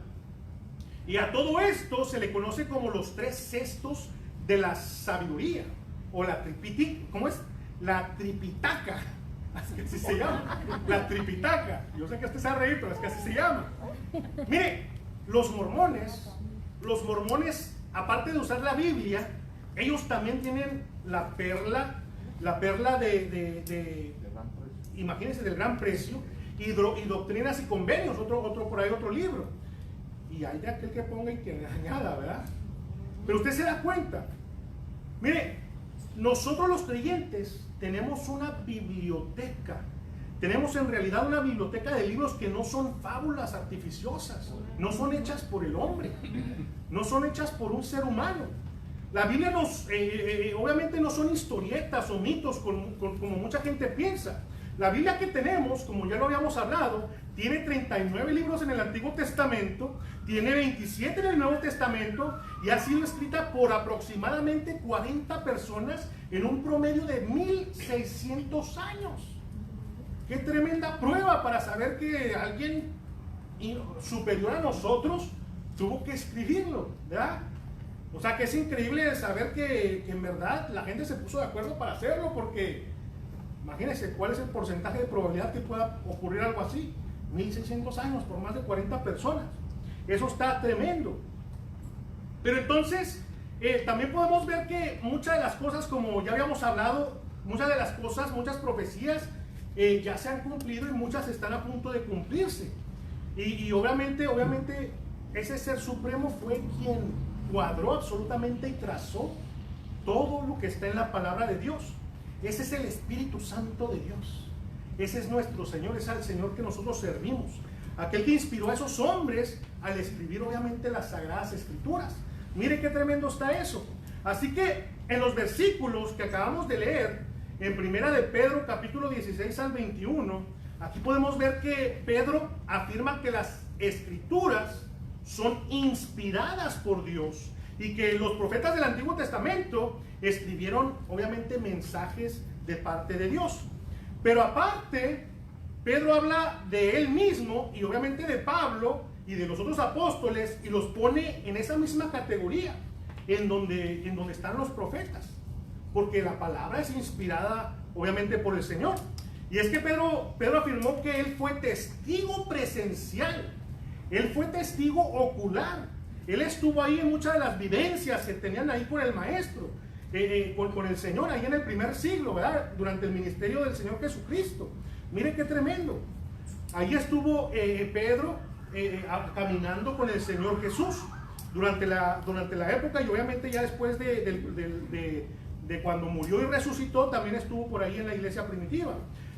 Y a todo esto se le conoce como los 3 cestos de la sabiduría, o la Tripitaka. ¿Cómo es? La Tripitaka. Así se llama, la Tripitaka. Yo sé que usted se va a reír, pero es que así se llama. Mire, los mormones, aparte de usar la Biblia, ellos también tienen la perla imagínense, del gran precio, y doctrinas y convenios, otro libro. Y hay de aquel que ponga y que añada, ¿verdad? Pero usted se da cuenta. Mire, nosotros los creyentes tenemos una biblioteca. Tenemos en realidad una biblioteca de libros que no son fábulas artificiosas, no son hechas por el hombre, no son hechas por un ser humano. La Biblia obviamente no son historietas o mitos como mucha gente piensa. La Biblia que tenemos, como ya lo habíamos hablado, tiene 39 libros en el Antiguo Testamento, tiene 27 en el Nuevo Testamento, y ha sido escrita por aproximadamente 40 personas en un promedio de 1600 años. Qué tremenda prueba para saber que alguien superior a nosotros tuvo que escribirlo, ¿verdad? O sea que es increíble saber que en verdad la gente se puso de acuerdo para hacerlo, porque imagínense cuál es el porcentaje de probabilidad que pueda ocurrir algo así. 1600 años por más de 40 personas. Eso está tremendo. Pero entonces también podemos ver que muchas de las cosas, como ya habíamos hablado, muchas profecías ya se han cumplido, y muchas están a punto de cumplirse. Y obviamente ese ser supremo fue quien cuadró absolutamente y trazó todo lo que está en la palabra de Dios. Ese es el Espíritu Santo de Dios. Ese es nuestro Señor, es al Señor que nosotros servimos. Aquel que inspiró a esos hombres al escribir obviamente las Sagradas Escrituras. Mire qué tremendo está eso. Así que en los versículos que acabamos de leer, en Primera de Pedro capítulo 16 al 21, aquí podemos ver que Pedro afirma que las Escrituras son inspiradas por Dios, y que los profetas del Antiguo Testamento escribieron obviamente mensajes de parte de Dios. Pero aparte, Pedro habla de él mismo y obviamente de Pablo y de los otros apóstoles, y los pone en esa misma categoría en donde están los profetas, porque la palabra es inspirada obviamente por el Señor. Y es que Pedro afirmó que él fue testigo presencial, él fue testigo ocular, él estuvo ahí en muchas de las vivencias que tenían ahí con el Maestro, con el Señor, ahí en el primer siglo, ¿verdad? Durante el ministerio del Señor Jesucristo. Mire qué tremendo. Ahí estuvo Pedro caminando con el Señor Jesús durante la época, y obviamente ya después de cuando murió y resucitó, también estuvo por ahí en la iglesia primitiva.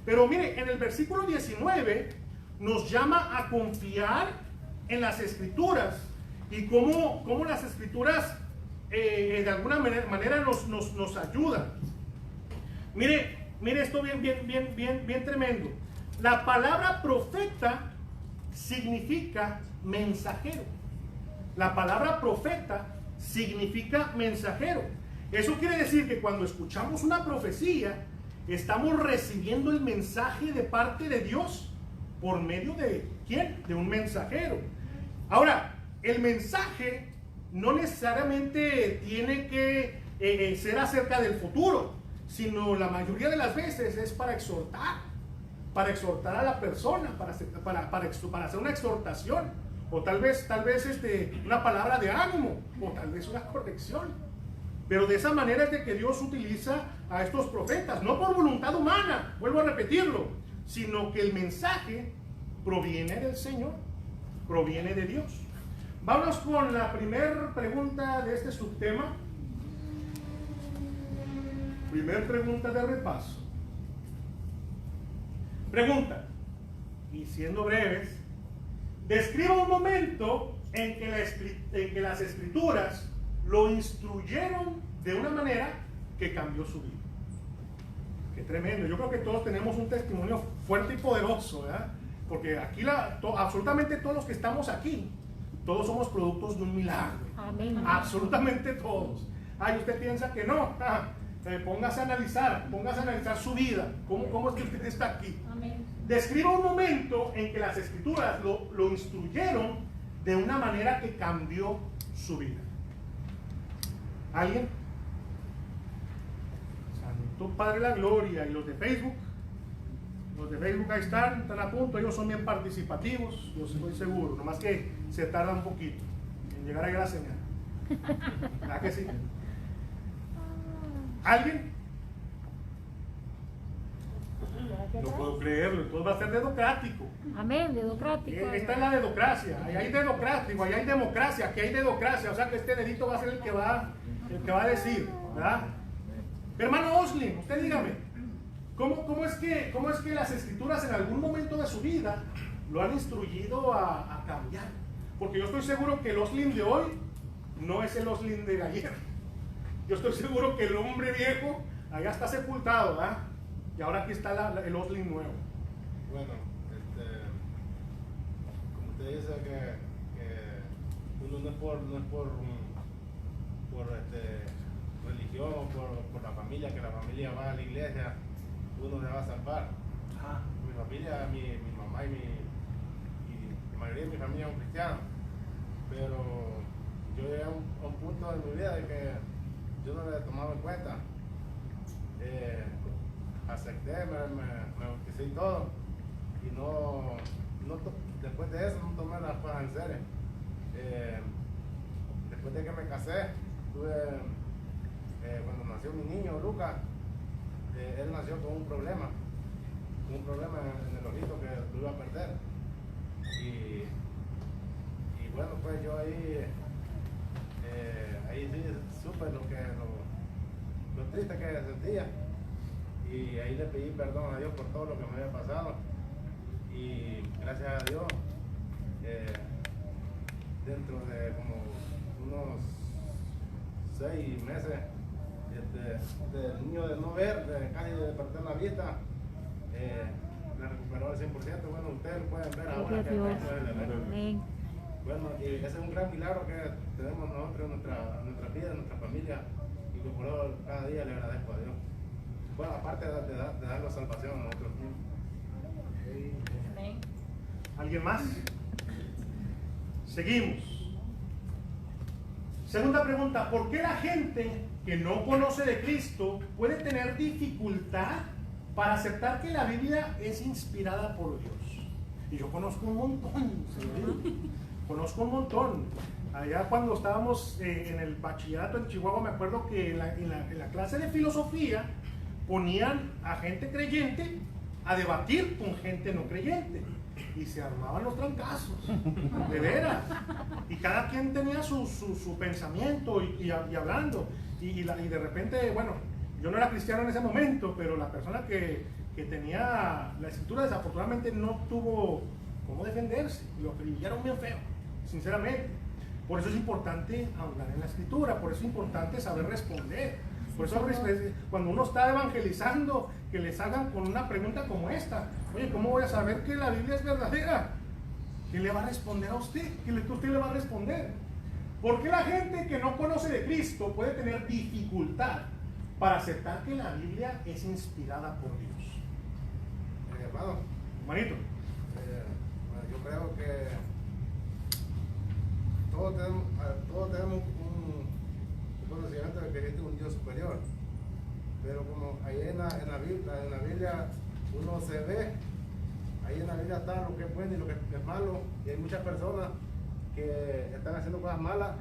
Pero mire, en el versículo 19 nos llama a confiar en las Escrituras, y cómo las Escrituras de alguna manera nos ayudan. Mire esto bien tremendo. La palabra profeta significa mensajero. La palabra profeta significa mensajero. Eso quiere decir que cuando escuchamos una profecía, estamos recibiendo el mensaje de parte de Dios por medio de ¿quién? De un mensajero. Ahora, el mensaje no necesariamente tiene que ser acerca del futuro, sino la mayoría de las veces es para exhortar, para exhortar a la persona, para hacer una exhortación, o tal vez una palabra de ánimo, o tal vez una corrección. Pero de esa manera es de que Dios utiliza a estos profetas, no por voluntad humana, vuelvo a repetirlo, sino que el mensaje proviene del Señor, proviene de Dios. Vamos con la primera pregunta de este subtema. Primer pregunta de repaso. Pregunta, y siendo breves, describa un momento en que las escrituras lo instruyeron de una manera que cambió su vida. Qué tremendo. Yo creo que todos tenemos un testimonio fuerte y poderoso, ¿verdad? Porque aquí absolutamente todos los que estamos aquí, todos somos productos de un milagro. Amén. Absolutamente todos. Ay, usted piensa que no. Póngase a analizar su vida. ¿Cómo es que usted está aquí? Amén. Describa un momento en que las escrituras lo instruyeron de una manera que cambió su vida. ¿Alguien? Santo Padre de la Gloria. ¿Y los de Facebook? Los de Facebook ahí están a punto. Ellos son bien participativos, yo estoy seguro. Nomás que se tarda un poquito en llegar ahí a la señal. ¿Verdad que sí? ¿Alguien? No puedo creerlo, entonces va a ser dedocrático. Amén, dedocrático. Esta es la dedocracia, ahí hay dedocrático, ahí hay democracia, aquí hay dedocracia, o sea que este dedito va a ser el que va a decir, ¿verdad? Hermano Oslin, usted dígame, ¿cómo es que las escrituras en algún momento de su vida lo han instruido a cambiar? Porque yo estoy seguro que el Oslin de hoy no es el Oslin de ayer. Yo estoy seguro que el hombre viejo allá está sepultado, ¿verdad? Y ahora aquí está el Oslin nuevo. Bueno, como usted dice que uno no es por religión o por la familia, que la familia va a la iglesia, uno se va a salvar. Mi familia, mi mamá y la mayoría de mi familia son cristianos, pero yo llegué a un punto de mi vida de que yo no le tomaba en cuenta. Acepté, me bauticé y todo, y después de eso no tomé las cosas en serio. Después de que me casé, cuando nació mi niño Lucas, él nació con un problema en el ojito que lo iba a perder, y bueno, pues yo ahí sí supe lo triste que sentía. Y ahí le pedí perdón a Dios por todo lo que me había pasado. Y gracias a Dios, dentro de como unos 6 meses, del niño de no ver, casi de perder la vista, me recuperó al 100%. Bueno, ustedes lo pueden ver ahora que Amén. bueno, y ese es un gran milagro que tenemos nosotros en nuestra vida, en nuestra familia, y que por eso cada día le agradezco a Dios. Bueno, aparte de dar la salvación a nosotros mismos. Amén. ¿Alguien más? Seguimos. Segunda pregunta, ¿por qué la gente que no conoce de Cristo puede tener dificultad para aceptar que la Biblia es inspirada por Dios? Y yo conozco un montón, conozco un montón. Allá cuando estábamos en el bachillerato en Chihuahua, me acuerdo que en la clase de filosofía ponían a gente creyente a debatir con gente no creyente y se armaban los trancazos, de veras, y cada quien tenía su pensamiento y hablando, y de repente, bueno, yo no era cristiano en ese momento, pero la persona que tenía la escritura desafortunadamente no tuvo cómo defenderse, lo acribillaron bien feo, sinceramente. Por eso es importante hablar en la escritura, por eso es importante saber responder. Por eso cuando uno está evangelizando, que les hagan con una pregunta como esta: oye, ¿cómo voy a saber que la Biblia es verdadera? ¿Qué le va a responder a usted? ¿Qué usted le va a responder? ¿Por qué la gente que no conoce de Cristo puede tener dificultad para aceptar que la Biblia es inspirada por Dios? Hermano, Hermanito. bueno, yo creo que todos tenemos un conocimiento de que existe un Dios superior, pero como ahí en la Biblia uno se ve ahí en la vida está lo que es bueno y lo que es malo, y hay muchas personas que están haciendo cosas malas,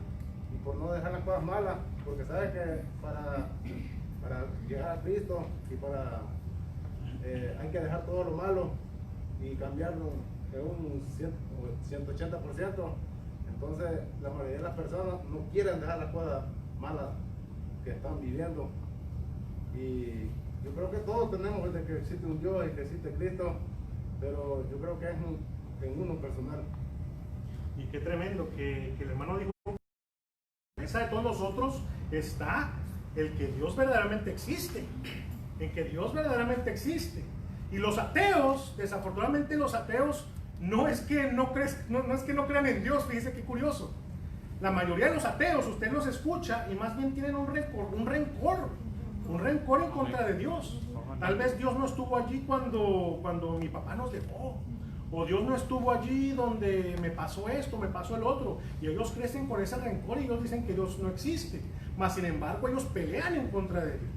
y por no dejar las cosas malas, porque saben que para llegar a Cristo y hay que dejar todo lo malo y cambiarlo en un 180%. Entonces la mayoría de las personas no quieren dejar las cosas malas que están viviendo, y yo creo que todos tenemos desde que existe un Dios y que existe Cristo, pero yo creo que es en uno personal. Y qué tremendo que el hermano dijo, en la mesa de todos nosotros está el que Dios verdaderamente existe, en que Dios verdaderamente existe. Y los ateos, desafortunadamente los ateos, no es que no crean en Dios. Fíjese qué curioso. La mayoría de los ateos, usted los escucha y más bien tienen un rencor en contra de Dios. Tal vez Dios no estuvo allí cuando mi papá nos dejó, o Dios no estuvo allí donde me pasó esto, me pasó el otro, y ellos crecen con ese rencor y ellos dicen que Dios no existe, mas sin embargo ellos pelean en contra de Dios.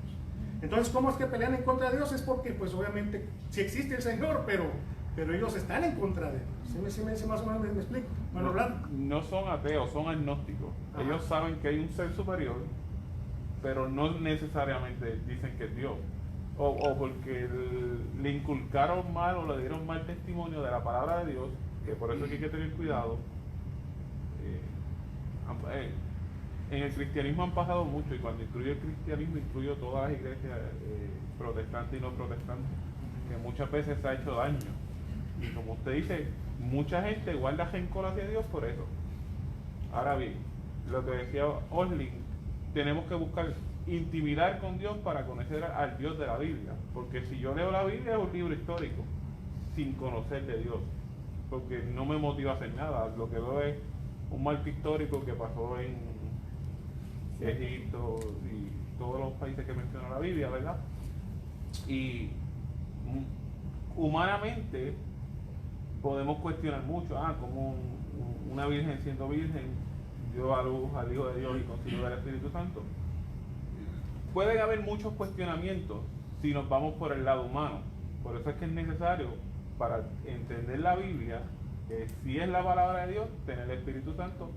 Entonces, ¿cómo es que pelean en contra de Dios? Es porque pues obviamente sí existe el Señor, pero ellos están en contra de Dios. ¿Sí más o menos me explico? Bueno, no son ateos, son agnósticos. Ajá. Ellos saben que hay un ser superior, pero no necesariamente dicen que es Dios. O porque le inculcaron mal o le dieron mal testimonio de la palabra de Dios, que por eso hay que tener cuidado. En el cristianismo han pasado mucho, y cuando incluyo el cristianismo incluyo todas las iglesias protestantes y no protestantes, que muchas veces se ha hecho daño. Y como usted dice, mucha gente guarda rencor hacia Dios por eso. Ahora bien, lo que decía Oslin, tenemos que buscar intimidar con Dios para conocer al Dios de la Biblia, porque si yo leo la Biblia es un libro histórico sin conocer de Dios, porque no me motiva a hacer nada. Lo que veo es un marco histórico que pasó en Egipto y todos los países que menciona la Biblia, ¿verdad? Y humanamente podemos cuestionar mucho, como una virgen siendo virgen dio a luz al Hijo de Dios y concibió del Espíritu Santo. Pueden haber muchos cuestionamientos si nos vamos por el lado humano. Por eso es que es necesario, para entender la Biblia, que si es la palabra de Dios, tener el Espíritu Santo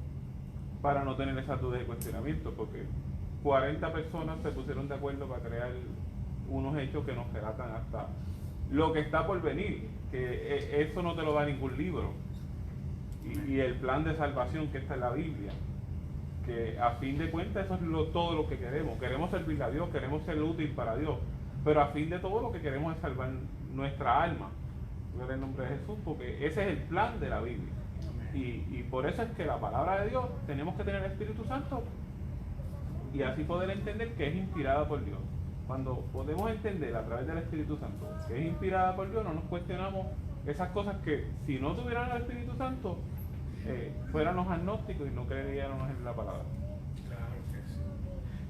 para no tener esas dudas de cuestionamiento, porque 40 personas se pusieron de acuerdo para crear unos hechos que nos relatan hasta lo que está por venir, que eso no te lo da ningún libro, y el plan de salvación que está en la Biblia, que a fin de cuentas eso es todo lo que queremos servirle a Dios, queremos ser útil para Dios, pero a fin de todo lo que queremos es salvar nuestra alma, en el nombre de Jesús, porque ese es el plan de la Biblia. Y por eso es que la palabra de Dios tenemos que tener el Espíritu Santo y así poder entender que es inspirada por Dios. Cuando podemos entender a través del Espíritu Santo que es inspirada por Dios, no nos cuestionamos esas cosas que si no tuvieran el Espíritu Santo fueran los agnósticos y no creeríamos en la palabra. Claro que sí.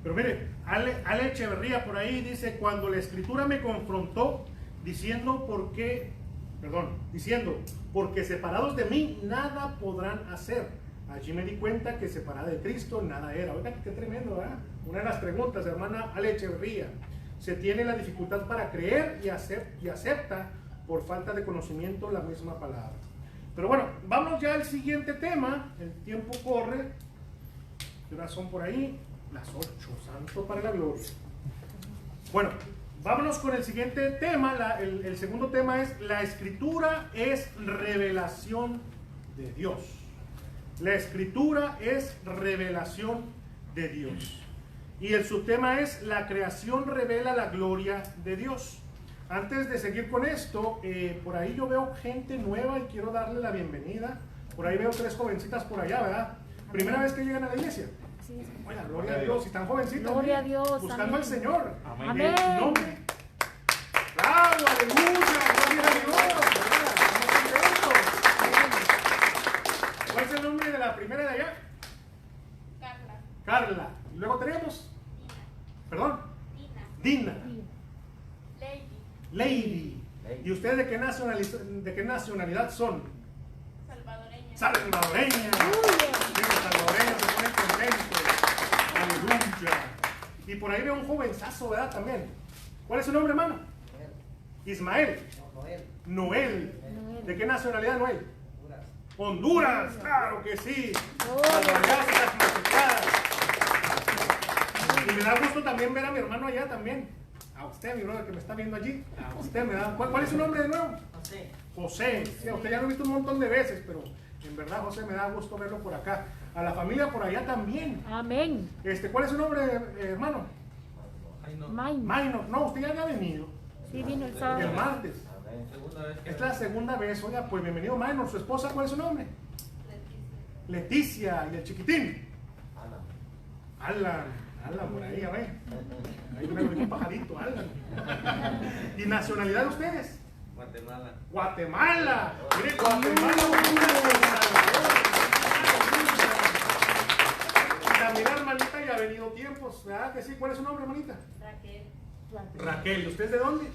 Pero mire, Ale Echeverría por ahí dice: cuando la Escritura me confrontó diciendo porque separados de mí nada podrán hacer, allí me di cuenta que separada de Cristo nada era. Oiga, qué tremendo, ¿verdad? Una de las preguntas, hermana Ale Echeverría: se tiene la dificultad para creer y acepta por falta de conocimiento la misma palabra. Pero bueno, vamos ya al siguiente tema. El tiempo corre. ¿Qué horas son por ahí? Las 8. Santo para la gloria. Bueno, vámonos con el siguiente tema. El segundo tema es: la Escritura es revelación de Dios. La Escritura es revelación de Dios. Y el subtema es: la creación revela la gloria de Dios. Antes de seguir con esto, por ahí yo veo gente nueva y quiero darle la bienvenida. Por ahí veo 3 jovencitas por allá, ¿verdad? Primera vez que llegan a la iglesia. Sí. Oiga, gloria a Dios. Si están jovencitas, Gloria a Dios, buscando amén. al Señor. Amén. Amén. En su nombre. ¡Bravo! ¡Aleluya! ¡Gloria a Dios! ¿Verdad? Estamos contentos. ¿Cuál es el nombre de la primera de allá? Carla. Y luego tenemos Perdón. Dina. Lady. ¿Y ustedes de qué nacionalidad son? Salvadoreña. Salvadoreña. Salvadoreños se ponen contentos. Aleluya. Y por ahí veo un jovenzazo, ¿verdad? También. ¿Cuál es su nombre, hermano? Ismael. Noel. ¿De qué nacionalidad, Noel? Honduras, claro que sí. Oh. Las gracias, machucadas. Y me da gusto también ver a mi hermano allá también. A usted, mi brother, que me está viendo allí. A usted me da. ¿Cuál es su nombre de nuevo? José. José. Sí, a usted ya lo he visto un montón de veces, pero en verdad, José, me da gusto verlo por acá. A la familia por allá también. Amén. ¿Cuál es su nombre, hermano? Main. Minor. No, usted ya había venido. Sí, vino el El sábado. martes. Segunda vez que Es la segunda vez. Oiga, pues bienvenido, Minor. ¿Su esposa cuál es su nombre? Leticia. ¿Y el chiquitín? Alan. Alan, por ahí, a ver. Ahí un pajarito, Alan. ¿Y nacionalidad de ustedes? Guatemala. Guatemala. Miren, Guatemala. Y también la hermanita ya ha venido tiempos, ¿verdad que sí? ¿Cuál es su nombre, hermanita? Raquel, Raquel. ¿Y usted es de dónde?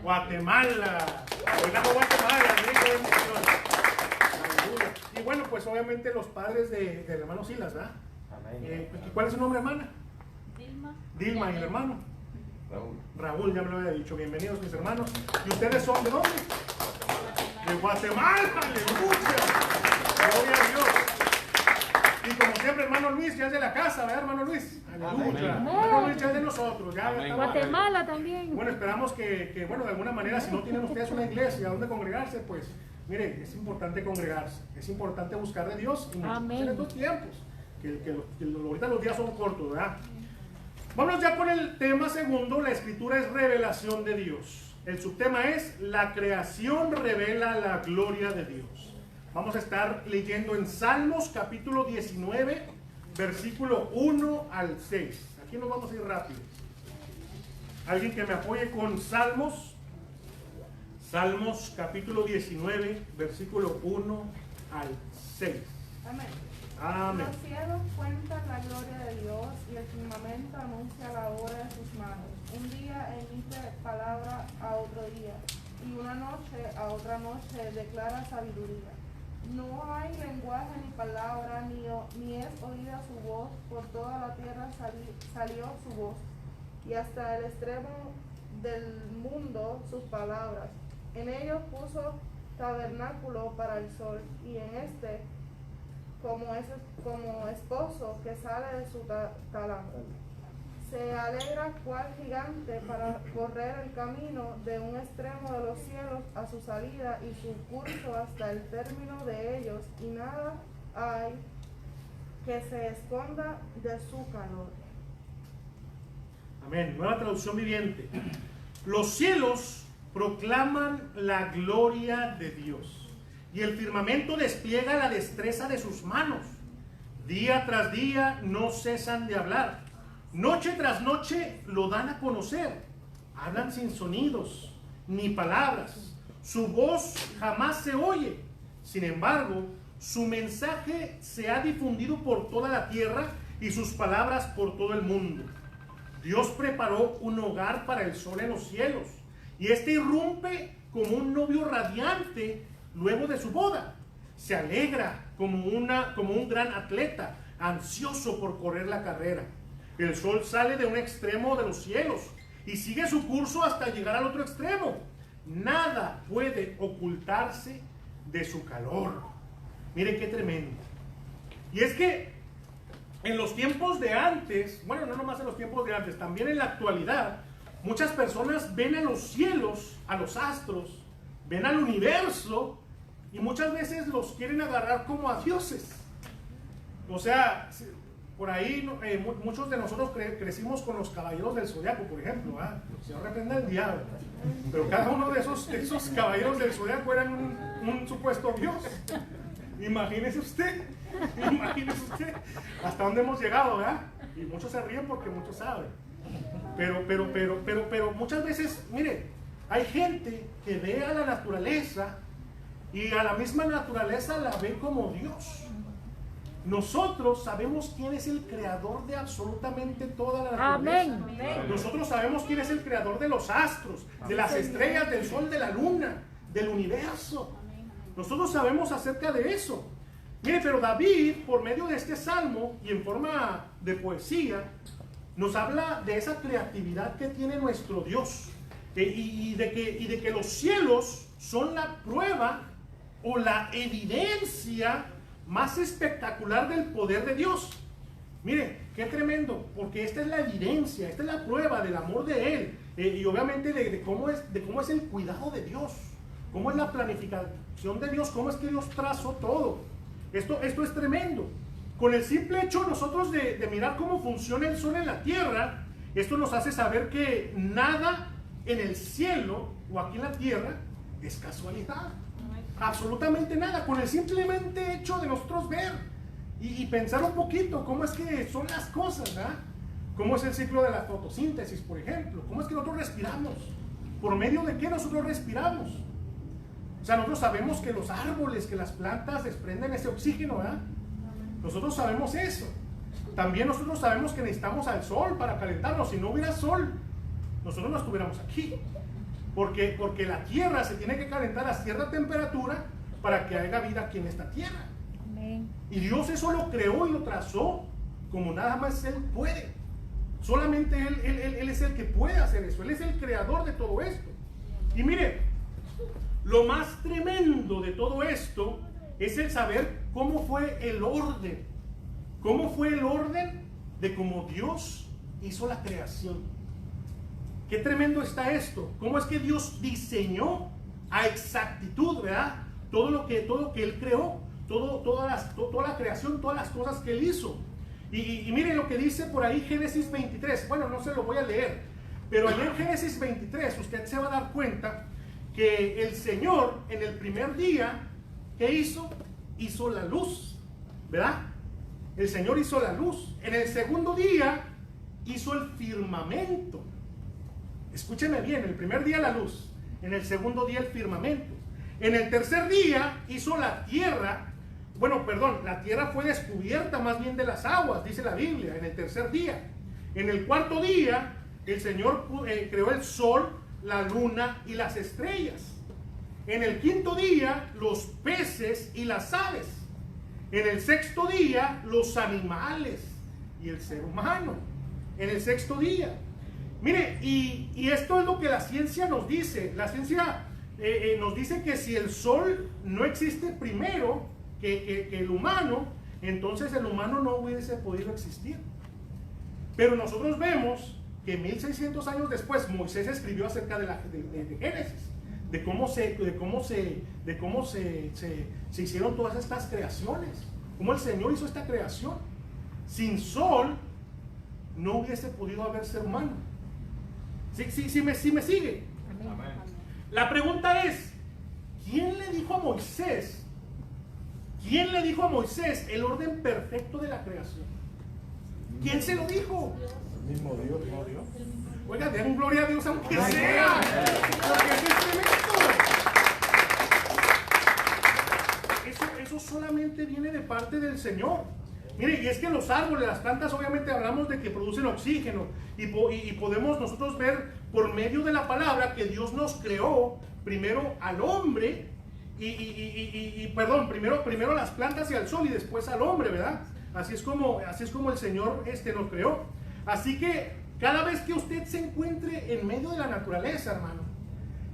Guatemala. Guatemala. Oigamos Guatemala, miren qué bendición. Aleluya. Y bueno, pues obviamente los padres del hermano Silas, ¿verdad? ¿Cuál es su nombre, hermana? Dilma. Dilma. ¿Y el hermano? Raúl. Raúl, ya me lo había dicho. Bienvenidos, mis hermanos. ¿Y ustedes son de dónde? De Guatemala. Aleluya. Gloria a Dios. Y como siempre, hermano Luis ya es de la casa, ¿verdad, hermano Luis? Aleluya. Amén. Hermano Luis ya es de nosotros. Ya estamos. Guatemala también. Bueno, esperamos que, bueno, de alguna manera, si no tienen ustedes una iglesia donde congregarse, pues, mire, es importante congregarse. Es importante buscar de Dios y Amén. en estos tiempos. Ahorita los días son cortos, ¿verdad? Vámonos ya con el tema segundo. La escritura es revelación de Dios. El subtema es la creación revela la gloria de Dios. Vamos a estar leyendo en Salmos capítulo 19, versículo 1 al 6. Aquí nos vamos a ir rápido. Alguien que me apoye con Salmos. Salmos capítulo 19, versículo 1 al 6. Amén. Amén. Los cielos cuentan la gloria de Dios y el firmamento anuncia la obra de sus manos. Un día emite palabra a otro día y una noche a otra noche declara sabiduría. No hay lenguaje ni palabra, ni es oída su voz. Por toda la tierra salió su voz y hasta el extremo del mundo sus palabras. En ellos puso tabernáculo para el sol y en este como esposo que sale de su talamo. Se alegra cual gigante para correr el camino de un extremo de los cielos a su salida y su curso hasta el término de ellos, y nada hay que se esconda de su calor. Amén. Nueva traducción viviente. Los cielos proclaman la gloria de Dios y el firmamento despliega la destreza de sus manos. Día tras día no cesan de hablar. Noche tras noche lo dan a conocer. Hablan sin sonidos ni palabras. Su voz jamás se oye. Sin embargo, su mensaje se ha difundido por toda la tierra y sus palabras por todo el mundo. Dios preparó un hogar para el sol en los cielos y este irrumpe como un novio radiante luego de su boda. Se alegra como un gran atleta, ansioso por correr la carrera. El sol sale de un extremo de los cielos y sigue su curso hasta llegar al otro extremo. Nada puede ocultarse de su calor. Miren qué tremendo. Y es que en los tiempos de antes, bueno, no nomás en los tiempos de antes, también en la actualidad, muchas personas ven a los cielos, a los astros, ven al universo y muchas veces los quieren agarrar como a dioses. O sea, por ahí muchos de nosotros crecimos con los caballeros del zodiaco, por ejemplo, ¿eh? Se reprenda el diablo. Pero cada uno de esos caballeros del zodiaco eran un supuesto dios. Imagínese usted hasta dónde hemos llegado, ¿verdad? Y muchos se ríen porque muchos saben. Pero muchas veces, mire, hay gente que ve a la naturaleza y a la misma naturaleza la ve como Dios. Nosotros sabemos quién es el creador de absolutamente toda la naturaleza. Amén. Nosotros sabemos quién es el creador de los astros, de las estrellas, del sol, de la luna, del universo. Nosotros sabemos acerca de eso. Mire, pero David, por medio de este salmo y en forma de poesía, nos habla de esa creatividad que tiene nuestro Dios. y de que los cielos son la prueba o la evidencia más espectacular del poder de Dios. Miren, qué tremendo, porque esta es la evidencia, esta es la prueba del amor de Él, y obviamente de cómo es el cuidado de Dios, cómo es la planificación de Dios, cómo es que Dios trazó todo. Esto es tremendo. Con el simple hecho nosotros de mirar cómo funciona el sol en la tierra, esto nos hace saber que nada en el cielo o aquí en la tierra es casualidad. Absolutamente nada. Con el simplemente hecho de nosotros ver y pensar un poquito cómo es que son las cosas, ¿verdad? Cómo es el ciclo de la fotosíntesis, por ejemplo. Cómo es que nosotros respiramos. ¿Por medio de qué nosotros respiramos? O sea, nosotros sabemos que los árboles, que las plantas desprenden ese oxígeno, ¿verdad? Nosotros sabemos eso. También nosotros sabemos que necesitamos al sol para calentarnos. Si no hubiera sol, nosotros no estuviéramos aquí. Porque la tierra se tiene que calentar a cierta temperatura para que haya vida aquí en esta tierra. Amén. Y Dios eso lo creó y lo trazó como nada más Él puede. Solamente Él es el que puede hacer eso. Él es el creador de todo esto. Y mire, lo más tremendo de todo esto es el saber cómo fue el orden. Cómo fue el orden de cómo Dios hizo la creación. Qué tremendo está esto. Cómo es que Dios diseñó a exactitud, ¿verdad? Todo lo que Él creó. Toda la creación, todas las cosas que Él hizo. Y miren lo que dice por ahí Génesis 23. Bueno, no se lo voy a leer. Pero allá en Génesis 23 usted se va a dar cuenta que el Señor en el primer día, ¿qué hizo? Hizo la luz, ¿verdad? El Señor hizo la luz. En el segundo día hizo el firmamento. Escúcheme bien, el primer día la luz, en el segundo día el firmamento. En el tercer día hizo la tierra. Bueno, perdón, la tierra fue descubierta más bien de las aguas, dice la Biblia, en el tercer día. En el cuarto día el Señor creó el sol, la luna y las estrellas. En el quinto día los peces y las aves. En el sexto día los animales y el ser humano. En el sexto día. Mire, y esto es lo que la ciencia nos dice. La ciencia nos dice que si el sol no existe primero que el humano, entonces el humano no hubiese podido existir. Pero nosotros vemos que 1600 años después Moisés escribió acerca de Génesis, de cómo se hicieron todas estas creaciones, cómo el Señor hizo esta creación. Sin sol no hubiese podido haber ser humano. ¿Sí me sigue? Amén. La pregunta es, ¿quién le dijo a Moisés el orden perfecto de la creación? ¿Quién se lo dijo? El mismo Dios, ¿no Dios? Oiga, den gloria a Dios aunque sea, porque eso es tremendo. Eso solamente viene de parte del Señor. Mire, y es que los árboles, las plantas, obviamente hablamos de que producen oxígeno y podemos nosotros ver por medio de la palabra que Dios nos creó primero al hombre primero las plantas y al sol y después al hombre, ¿verdad? Así es como el Señor nos creó. Así que cada vez que usted se encuentre en medio de la naturaleza, hermano,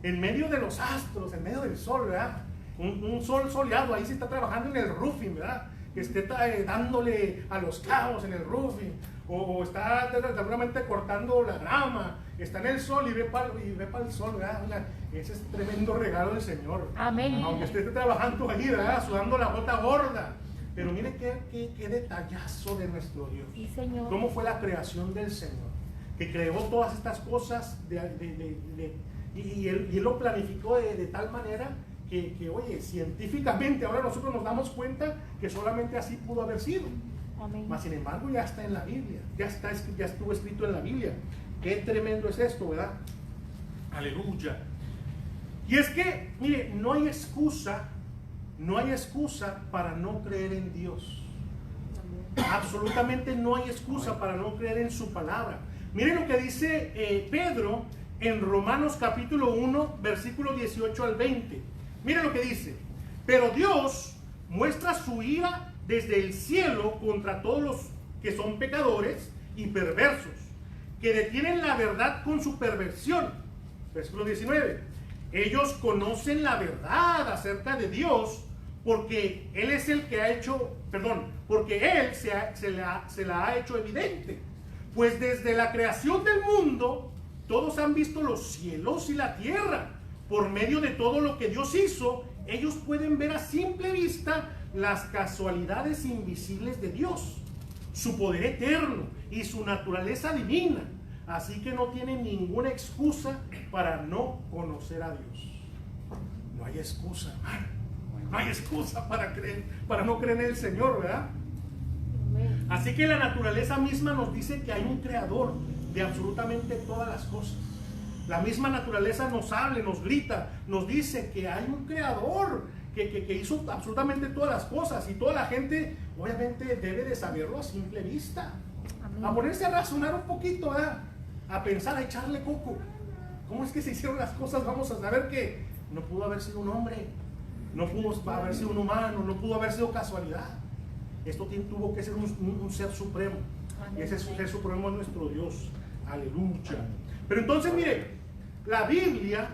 en medio de los astros, en medio del sol, ¿verdad? Un sol soleado, ahí se está trabajando en el roofing, ¿verdad? Que esté dándole a los clavos en el roofing, o está seguramente cortando la grama, está en el sol y ve para el sol, ¿verdad? Ese es tremendo regalo del Señor. Amén. Aunque usted esté trabajando ahí, ¿verdad? Sudando la gota gorda. Pero mire qué detallazo de nuestro Dios. Sí, Señor. ¿Cómo fue la creación del Señor? Que creó todas estas cosas y él lo planificó de tal manera que, oye, científicamente ahora nosotros nos damos cuenta que solamente así pudo haber sido. Amén. Mas sin embargo ya está en la Biblia, ya estuvo escrito en la Biblia. Qué tremendo es esto, ¿verdad? Aleluya. Y es que, mire, no hay excusa para no creer en Dios. Absolutamente no hay excusa para no creer en su palabra. Mire lo que dice Pedro en Romanos capítulo 1, versículo 18 al 20. Mire lo que dice: pero Dios muestra su ira desde el cielo contra todos los que son pecadores y perversos, que detienen la verdad con su perversión. Versículo 19. Ellos conocen la verdad acerca de Dios porque Él es el que ha hecho, porque Él se la ha hecho evidente. Pues desde la creación del mundo, todos han visto los cielos y la tierra. Por medio de todo lo que Dios hizo, ellos pueden ver a simple vista las casualidades invisibles de Dios, su poder eterno y su naturaleza divina. Así que no tienen ninguna excusa para no conocer a Dios. No hay excusa, hermano. No hay excusa para no creer en el Señor, ¿verdad? Así que la naturaleza misma nos dice que hay un creador de absolutamente todas las cosas. La misma naturaleza nos habla, nos grita, nos dice que hay un creador que hizo absolutamente todas las cosas, y toda la gente obviamente debe de saberlo a simple vista. Amén. A ponerse a razonar un poquito, ¿verdad? A pensar, a echarle coco. ¿Cómo es que se hicieron las cosas? Vamos a saber que no pudo haber sido un hombre, no pudo haber sido un humano, no pudo haber sido casualidad. Esto tuvo que ser un ser supremo. Y ese ser supremo es nuestro Dios. Aleluya. Pero entonces, mire, la Biblia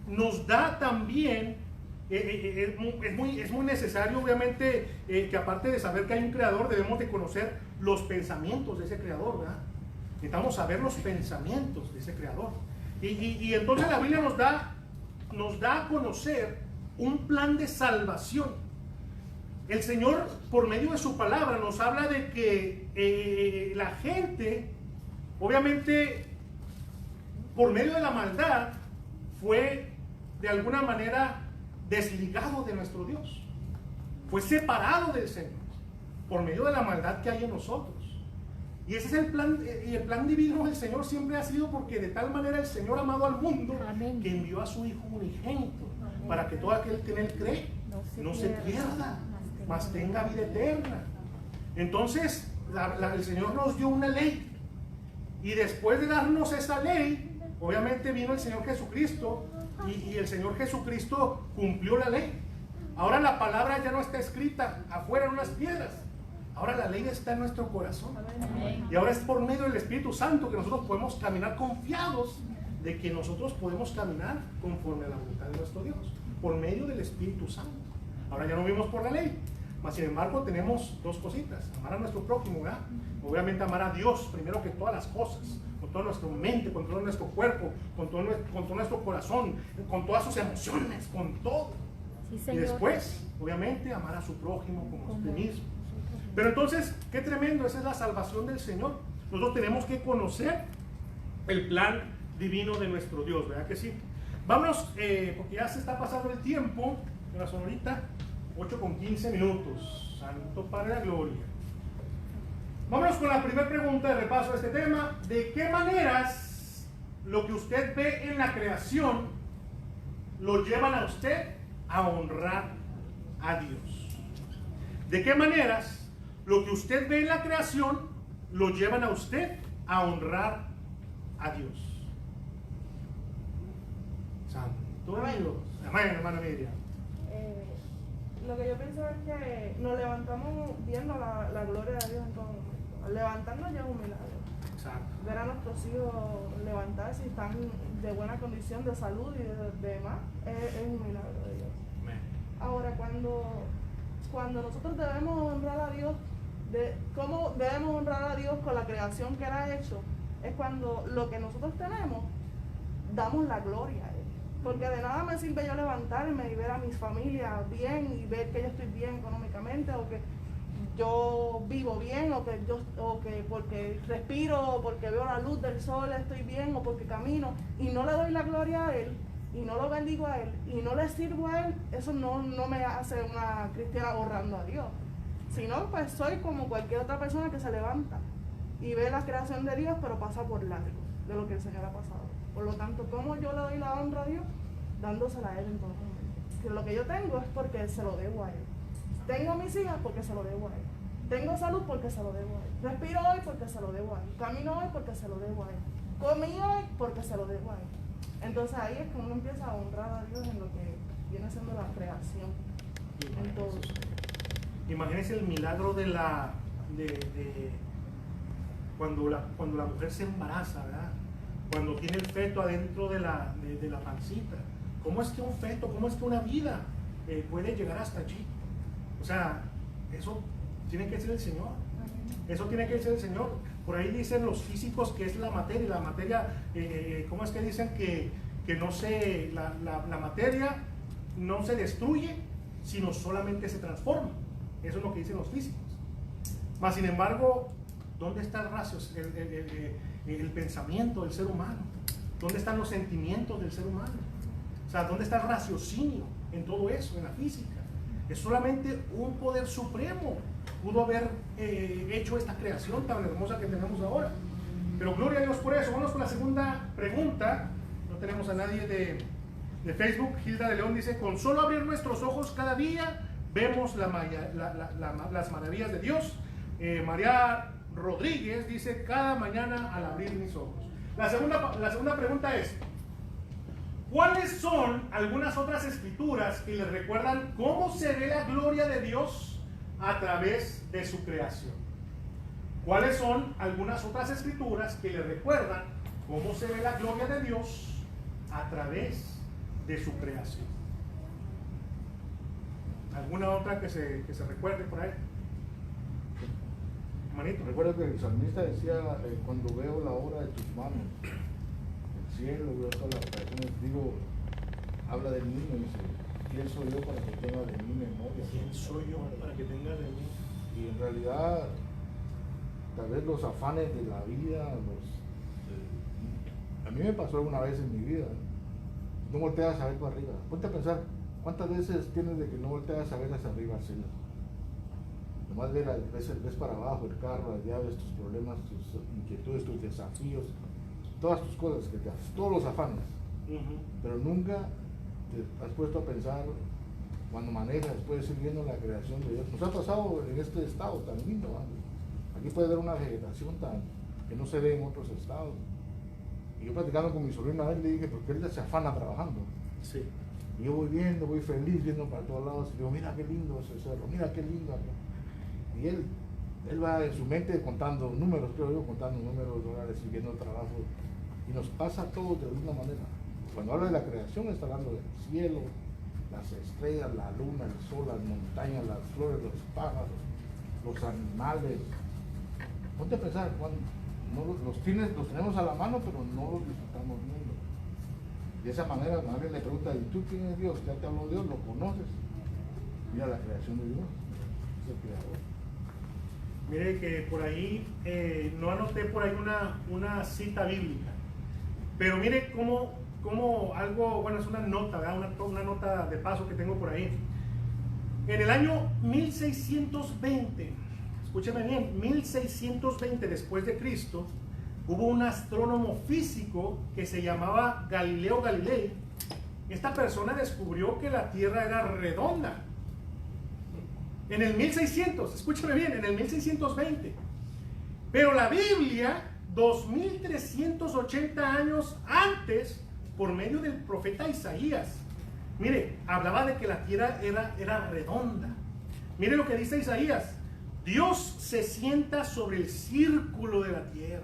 nos da también, es muy necesario, obviamente, que aparte de saber que hay un creador, debemos de conocer los pensamientos de ese creador, ¿verdad? Necesitamos saber los pensamientos de ese creador. Y entonces la Biblia nos da a conocer un plan de salvación. El Señor, por medio de su palabra, nos habla de que la gente, obviamente, por medio de la maldad, fue de alguna manera desligado de nuestro Dios. Fue separado del Señor por medio de la maldad que hay en nosotros. Y ese es el plan, y el plan divino del Señor siempre ha sido porque de tal manera el Señor ha amado al mundo, Amén, que envió a su Hijo unigénito, Amén, para que todo aquel que en Él cree no se pierda, mas tenga vida eterna. Entonces el Señor nos dio una ley, y después de darnos esa ley, obviamente vino el Señor Jesucristo, y el Señor Jesucristo cumplió la ley. Ahora la palabra ya no está escrita afuera en unas piedras, ahora la ley está en nuestro corazón. Amén. Y ahora es por medio del Espíritu Santo que nosotros podemos caminar confiados de que nosotros podemos caminar conforme a la voluntad de nuestro Dios, por medio del Espíritu Santo. Ahora ya no vivimos por la ley, mas sin embargo tenemos dos cositas: amar a nuestro prójimo, ¿verdad? Obviamente amar a Dios primero que todas las cosas, con toda nuestra mente, con todo nuestro cuerpo, con todo nuestro corazón, con todas sus emociones, con todo. Sí, Y Señor. después, obviamente, amar a su prójimo como a usted Como mismo. Pero entonces, qué tremendo, esa es la salvación del Señor. Nosotros tenemos que conocer el plan divino de nuestro Dios, ¿verdad que sí? Vámonos, porque ya se está pasando el tiempo, la son ahorita 8:15. Santo Padre de la Gloria. Vámonos con la primera pregunta de repaso de este tema. ¿De qué maneras lo que usted ve en la creación lo llevan a usted a honrar a Dios? ¿De qué maneras lo que usted ve en la creación lo llevan a usted a honrar a Dios? Santo Dios. Amén, hermana Miriam. Lo que yo pienso es que nos levantamos viendo la gloria de Dios en todo momento. Al levantarnos ya es un milagro. Exacto. Ver a nuestros hijos levantarse y están de buena condición de salud y de demás es un milagro de Dios. Amén. Ahora, cuando nosotros debemos honrar a Dios, ¿cómo debemos honrar a Dios con la creación que Él ha hecho? Es cuando lo que nosotros tenemos, damos la gloria a Él. Porque de nada me sirve yo levantarme y ver a mis familias bien y ver que yo estoy bien económicamente, o que yo vivo bien, o que porque respiro, o porque veo la luz del sol estoy bien, o porque camino y no le doy la gloria a Él, y no lo bendigo a Él, y no le sirvo a Él. Eso no me hace una cristiana honrando a Dios, sino pues soy como cualquier otra persona que se levanta y ve la creación de Dios, pero pasa por largo de lo que el Señor ha pasado. Por lo tanto, ¿cómo yo le doy la honra a Dios? Dándosela a Él en todo momento. Que lo que yo tengo es porque se lo debo a Él. Tengo mis hijas porque se lo debo a Él. Tengo salud porque se lo debo a Él. Respiro hoy porque se lo debo a Él. Camino hoy porque se lo debo a Él. Comí hoy porque se lo debo a Él. Entonces ahí es que uno empieza a honrar a Dios en lo que viene siendo la creación. En todo. Imagínense el milagro de cuando la mujer se embaraza, ¿verdad? cuando tiene el feto adentro de la pancita. ¿Cómo es que un feto, cómo es que una vida puede llegar hasta allí? O sea, eso tiene que ser el Señor. Eso tiene que ser el Señor. Por ahí dicen los físicos que es la materia. La materia, ¿cómo es que dicen que no se, la materia no se destruye, sino solamente se transforma? Eso es lo que dicen los físicos. Mas, sin embargo, ¿dónde está el pensamiento del ser humano? ¿Dónde están los sentimientos del ser humano? O sea, ¿dónde está el raciocinio en todo eso, en la física? Es solamente un poder supremo pudo haber hecho esta creación tan hermosa que tenemos ahora. Pero gloria a Dios por eso. Vamos con la segunda pregunta. No tenemos a nadie de Facebook. Hilda de León dice: con solo abrir nuestros ojos cada día vemos las maravillas de Dios. María Rodríguez dice: cada mañana al abrir mis ojos. La segunda pregunta es: ¿cuáles son algunas otras escrituras que les recuerdan cómo se ve la gloria de Dios a través de su creación? ¿Cuáles son algunas otras escrituras que les recuerdan cómo se ve la gloria de Dios a través de su creación? ¿Alguna otra que se recuerde por ahí? Manito. Recuerdo que el salmista decía, cuando veo la obra de tus manos, el cielo, veo todas las creaciones, digo, habla del niño y dice: ¿quién soy yo para que tenga de mí memoria? ¿Quién soy yo para que tenga de mí? Y en realidad, tal vez los afanes de la vida, a mí me pasó alguna vez en mi vida, no volteas a ver para arriba. Ponte a pensar, ¿cuántas veces tienes de que no volteas a ver hacia arriba al cielo? Nomás ves para abajo el carro, las llaves, tus problemas, tus inquietudes, tus desafíos, todas tus cosas, todos los afanes. Pero nunca te has puesto a pensar, cuando manejas, puedes ir viendo la creación de Dios. Nos ha pasado en este estado tan lindo, ¿vale? Aquí puede haber una vegetación que no se ve en otros estados. Y yo platicando con mi sobrino a él, le dije, porque él se afana trabajando. Sí. Y yo voy feliz viendo para todos lados, y digo, mira qué lindo ese cerro, mira qué lindo acá. Y él va en su mente contando números, creo yo, contando números, dólares, y viendo el trabajo. Y nos pasa todo de la misma manera. Cuando habla de la creación, está hablando del cielo, las estrellas, la luna, el sol, las montañas, las flores, los pájaros, los animales. Ponte a pensar, los tenemos a la mano, pero no los disfrutamos viendo. De esa manera, alguien le pregunta: ¿y tú quién es Dios? ¿Ya te habló Dios? ¿Lo conoces? Mira la creación de Dios, es el creador. Mire que por ahí, no anoté por ahí una cita bíblica, pero mire cómo algo, bueno, es una nota, ¿verdad? Una nota de paso que tengo por ahí. En el año 1620, escúcheme bien, 1620 después de Cristo, hubo un astrónomo físico que se llamaba Galileo Galilei. Esta persona descubrió que la Tierra era redonda. En el 1600, escúchame bien, en el 1620. Pero la Biblia, 2380 años antes, por medio del profeta Isaías, mire, hablaba de que la tierra era redonda. Mire lo que dice Isaías: Dios se sienta sobre el círculo de la tierra.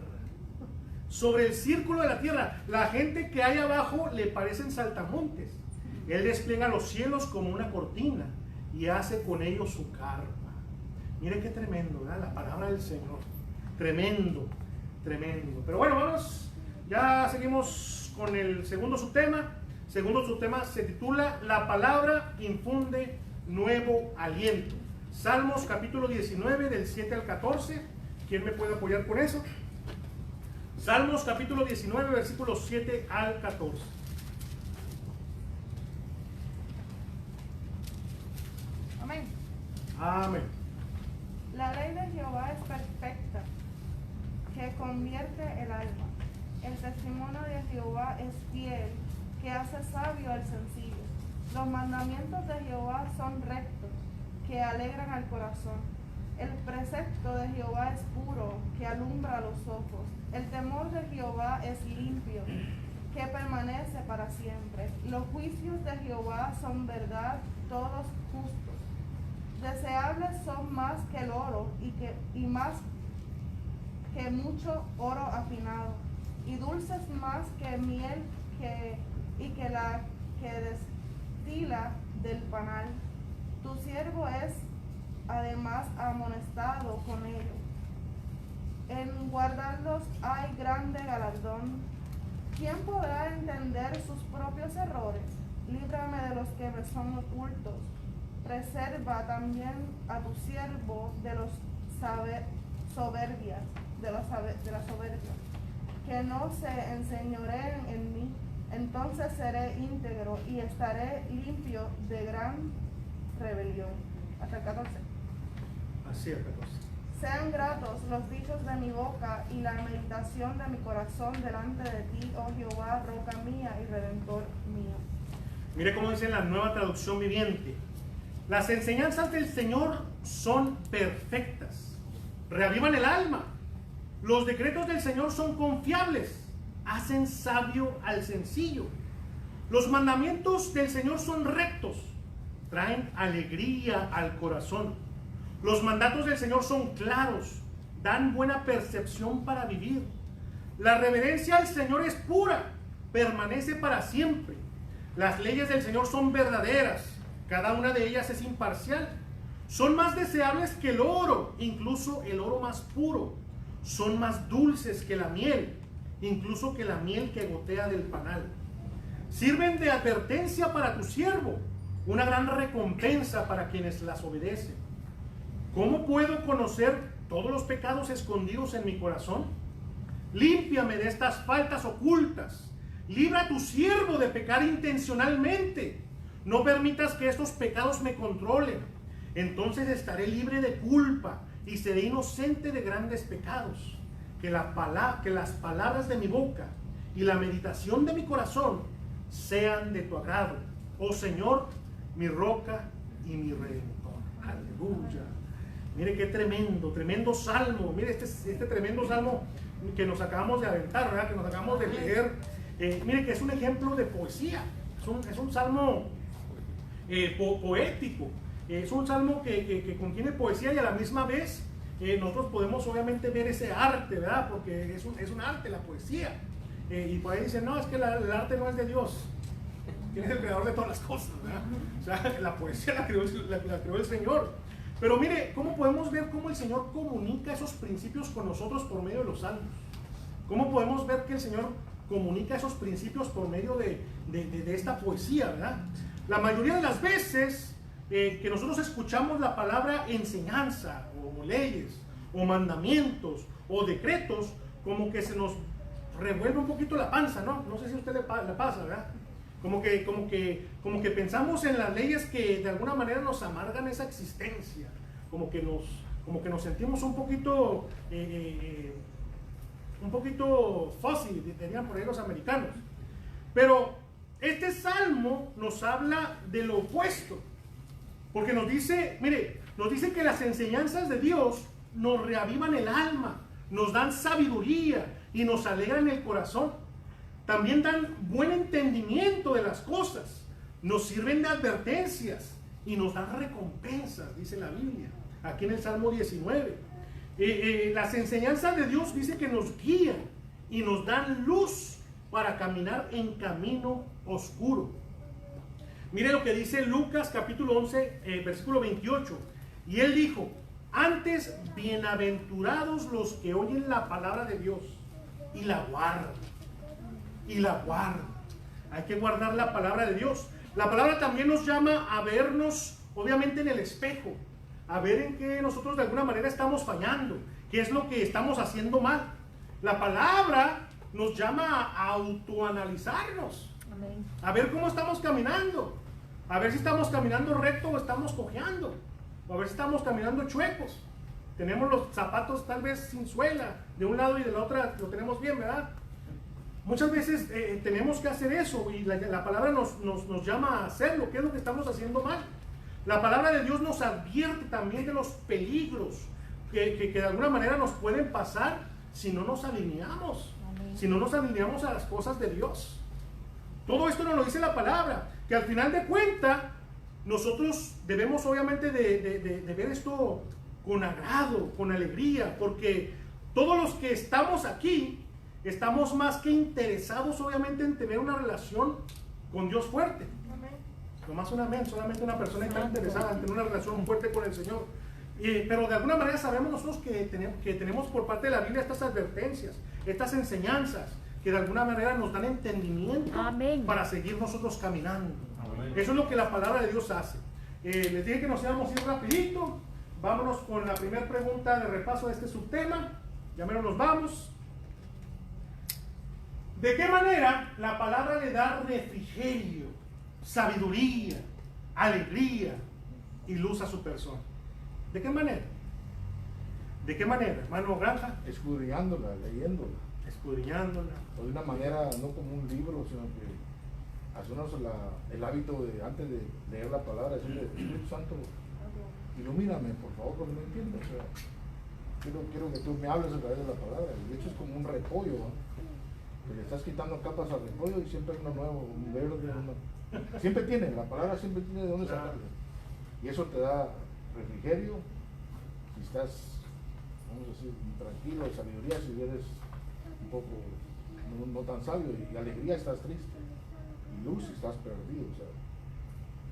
Sobre el círculo de la tierra. La gente que hay abajo le parecen saltamontes. Él despliega los cielos como una cortina y hace con ellos su carpa. Mire qué tremendo, ¿verdad? La palabra del Señor. Tremendo, tremendo. Pero bueno, vamos, ya seguimos con el segundo subtema. Segundo subtema se titula: la palabra infunde nuevo aliento. Salmos capítulo 19 del 7 al 14. ¿Quién me puede apoyar con eso? Salmos capítulo 19 versículos 7 al 14. Amén. Amén. La ley de Jehová es perfecta, que convierte el alma. El testimonio de Jehová es fiel, que hace sabio al sencillo. Los mandamientos de Jehová son rectos, que alegran al corazón. El precepto de Jehová es puro, que alumbra los ojos. El temor de Jehová es limpio, que permanece para siempre. Los juicios de Jehová son verdad, todos justos. Deseables son más que el oro y más que mucho oro afinado. y dulces más que miel y que la que destila del panal. Tu siervo es además amonestado con ello. En guardarlos hay grande galardón. ¿Quién podrá entender sus propios errores? Líbrame de los que me son ocultos. Preserva también a tu siervo de los soberbias, de la soberbia, que no se enseñoreen en mí. Entonces seré íntegro y estaré limpio de gran rebelión. Hasta el 14. Así es, 14. Sean gratos los dichos de mi boca y la meditación de mi corazón delante de ti, oh Jehová, roca mía y redentor mío. Mire cómo dice en la Nueva Traducción Viviente. Las enseñanzas del Señor son perfectas, reavivan el alma. Los decretos del Señor son confiables, hacen sabio al sencillo. Los mandamientos del Señor son rectos, traen alegría al corazón. Los mandatos del Señor son claros, dan buena percepción para vivir. La reverencia al Señor es pura, permanece para siempre. Las leyes del Señor son verdaderas, cada una de ellas es imparcial. Son más deseables que el oro, incluso el oro más puro. Son más dulces que la miel, incluso que la miel que gotea del panal. Sirven de advertencia para tu siervo, una gran recompensa para quienes las obedecen. ¿Cómo puedo conocer todos los pecados escondidos en mi corazón? Límpiame de estas faltas ocultas. Libra a tu siervo de pecar intencionalmente. No permitas que estos pecados me controlen. Entonces estaré libre de culpa y seré inocente de grandes pecados. Que las palabras de mi boca y la meditación de mi corazón sean de tu agrado, oh Señor, mi roca y mi redentor. Aleluya. Mire qué tremendo salmo. Mire este tremendo salmo que nos acabamos de aventar, ¿verdad? Que nos acabamos de leer. Mire que es un ejemplo de poesía. Es un salmo poético. Es un salmo que contiene poesía y a la misma vez nosotros podemos obviamente ver ese arte, ¿verdad? Porque es un arte la poesía. Y por ahí dicen, no, es que el arte no es de Dios. ¿Quién es el creador de todas las cosas, ¿verdad? O sea, la poesía la creó el Señor. Pero mire, ¿cómo podemos ver cómo el Señor comunica esos principios con nosotros por medio de los salmos? ¿Cómo podemos ver que el Señor comunica esos principios por medio de esta poesía, ¿verdad? La mayoría de las veces que nosotros escuchamos la palabra enseñanza, o leyes, o mandamientos, o decretos, como que se nos revuelve un poquito la panza, ¿no? No sé si a usted le pasa, ¿verdad? Como que pensamos en las leyes que de alguna manera nos amargan esa existencia, como que nos sentimos un poquito fósil, dirían por ahí los americanos. Pero este salmo nos habla de lo opuesto, porque nos dice, mire, nos dice que las enseñanzas de Dios nos reavivan el alma, nos dan sabiduría y nos alegran el corazón. También dan buen entendimiento de las cosas, nos sirven de advertencias y nos dan recompensas, dice la Biblia, aquí en el Salmo 19. Las enseñanzas de Dios dice que nos guían y nos dan luz para caminar en camino oscuro. Mire lo que dice Lucas capítulo 11, versículo 28. Y él dijo, antes bienaventurados los que oyen la palabra de Dios y la guardan. Y la guardan. Hay que guardar la palabra de Dios. La palabra también nos llama a vernos, obviamente, en el espejo, a ver en qué nosotros de alguna manera estamos fallando, qué es lo que estamos haciendo mal. La palabra nos llama a autoanalizarnos, Amén. a ver cómo estamos caminando, a ver si estamos caminando recto o estamos cojeando, o a ver si estamos caminando chuecos. Tenemos los zapatos tal vez sin suela, de un lado y de la otra lo tenemos bien, ¿verdad? Muchas veces tenemos que hacer eso y la palabra nos llama a hacerlo. ¿Qué es lo que estamos haciendo mal? La palabra de Dios nos advierte también de los peligros que de alguna manera nos pueden pasar si no nos alineamos, si no nos alineamos a las cosas de Dios. Todo esto nos lo dice la palabra, que al final de cuentas nosotros debemos obviamente de ver esto con agrado, con alegría, porque todos los que estamos aquí estamos más que interesados obviamente en tener una relación con Dios fuerte. Amén. Nomás un amén, solamente una persona está interesada en tener una relación fuerte con el Señor. Pero de alguna manera sabemos nosotros que tenemos por parte de la Biblia estas advertencias, estas enseñanzas, que de alguna manera nos dan entendimiento Amén. para seguir nosotros caminando. Amén. Eso es lo que la palabra de Dios hace. Les dije que nos íbamos a ir rapidito. Vámonos con la primera pregunta de repaso de este subtema. Ya menos nos vamos. ¿De qué manera la palabra le da refrigerio, sabiduría, alegría y luz a su persona? ¿De qué manera? ¿De qué manera, hermano Granja? Escudriñándola, leyéndola. Escudriñándola. O de una manera no como un libro, sino que hacernos el hábito de antes de leer la palabra, decirle, Espíritu Santo, ilumíname, por favor, porque no entiendo. O sea, quiero que tú me hables a través de la palabra. De hecho, es como un repollo, ¿no? Que le estás quitando capas al repollo y siempre hay uno nuevo, un verde, siempre tiene, la palabra siempre tiene de dónde sacarla. Y eso te da refrigerio, si estás, vamos a decir, tranquilo, sabiduría, si eres un poco no tan sabio, y alegría, estás triste, y luz, si estás perdido. O sea,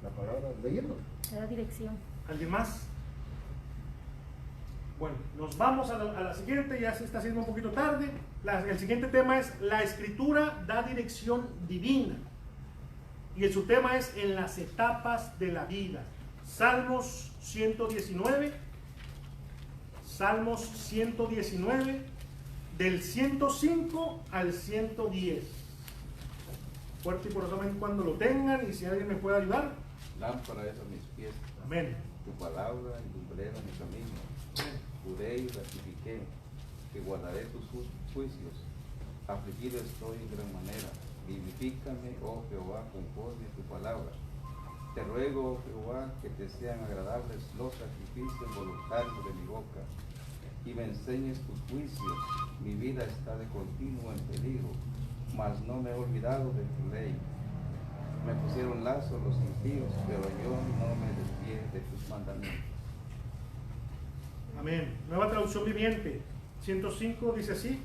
la palabra, leyendo. Te da dirección. ¿Alguien más? Bueno, nos vamos a la siguiente, ya se está haciendo un poquito tarde. El siguiente tema es: la escritura da dirección divina. Y el subtema es: en las etapas de la vida. Salmos 119. Salmos 119, del 105 al 110. Fuerte y correctamente cuando lo tengan, y si alguien me puede ayudar. Lámpara es a mis pies, Amén. tu palabra y lumbrera mi camino. Juré y ratifiqué que guardaré tus juicios. Afligido estoy en gran manera. Vivifícame, oh Jehová, conforme a tu palabra. Te ruego, oh Jehová, que te sean agradables los sacrificios voluntarios de mi boca, y me enseñes tus juicios. Mi vida está de continuo en peligro, mas no me he olvidado de tu ley. Me pusieron lazo los impíos, pero yo no me desvié de tus mandamientos. Amén. Nueva traducción viviente. 105 dice así: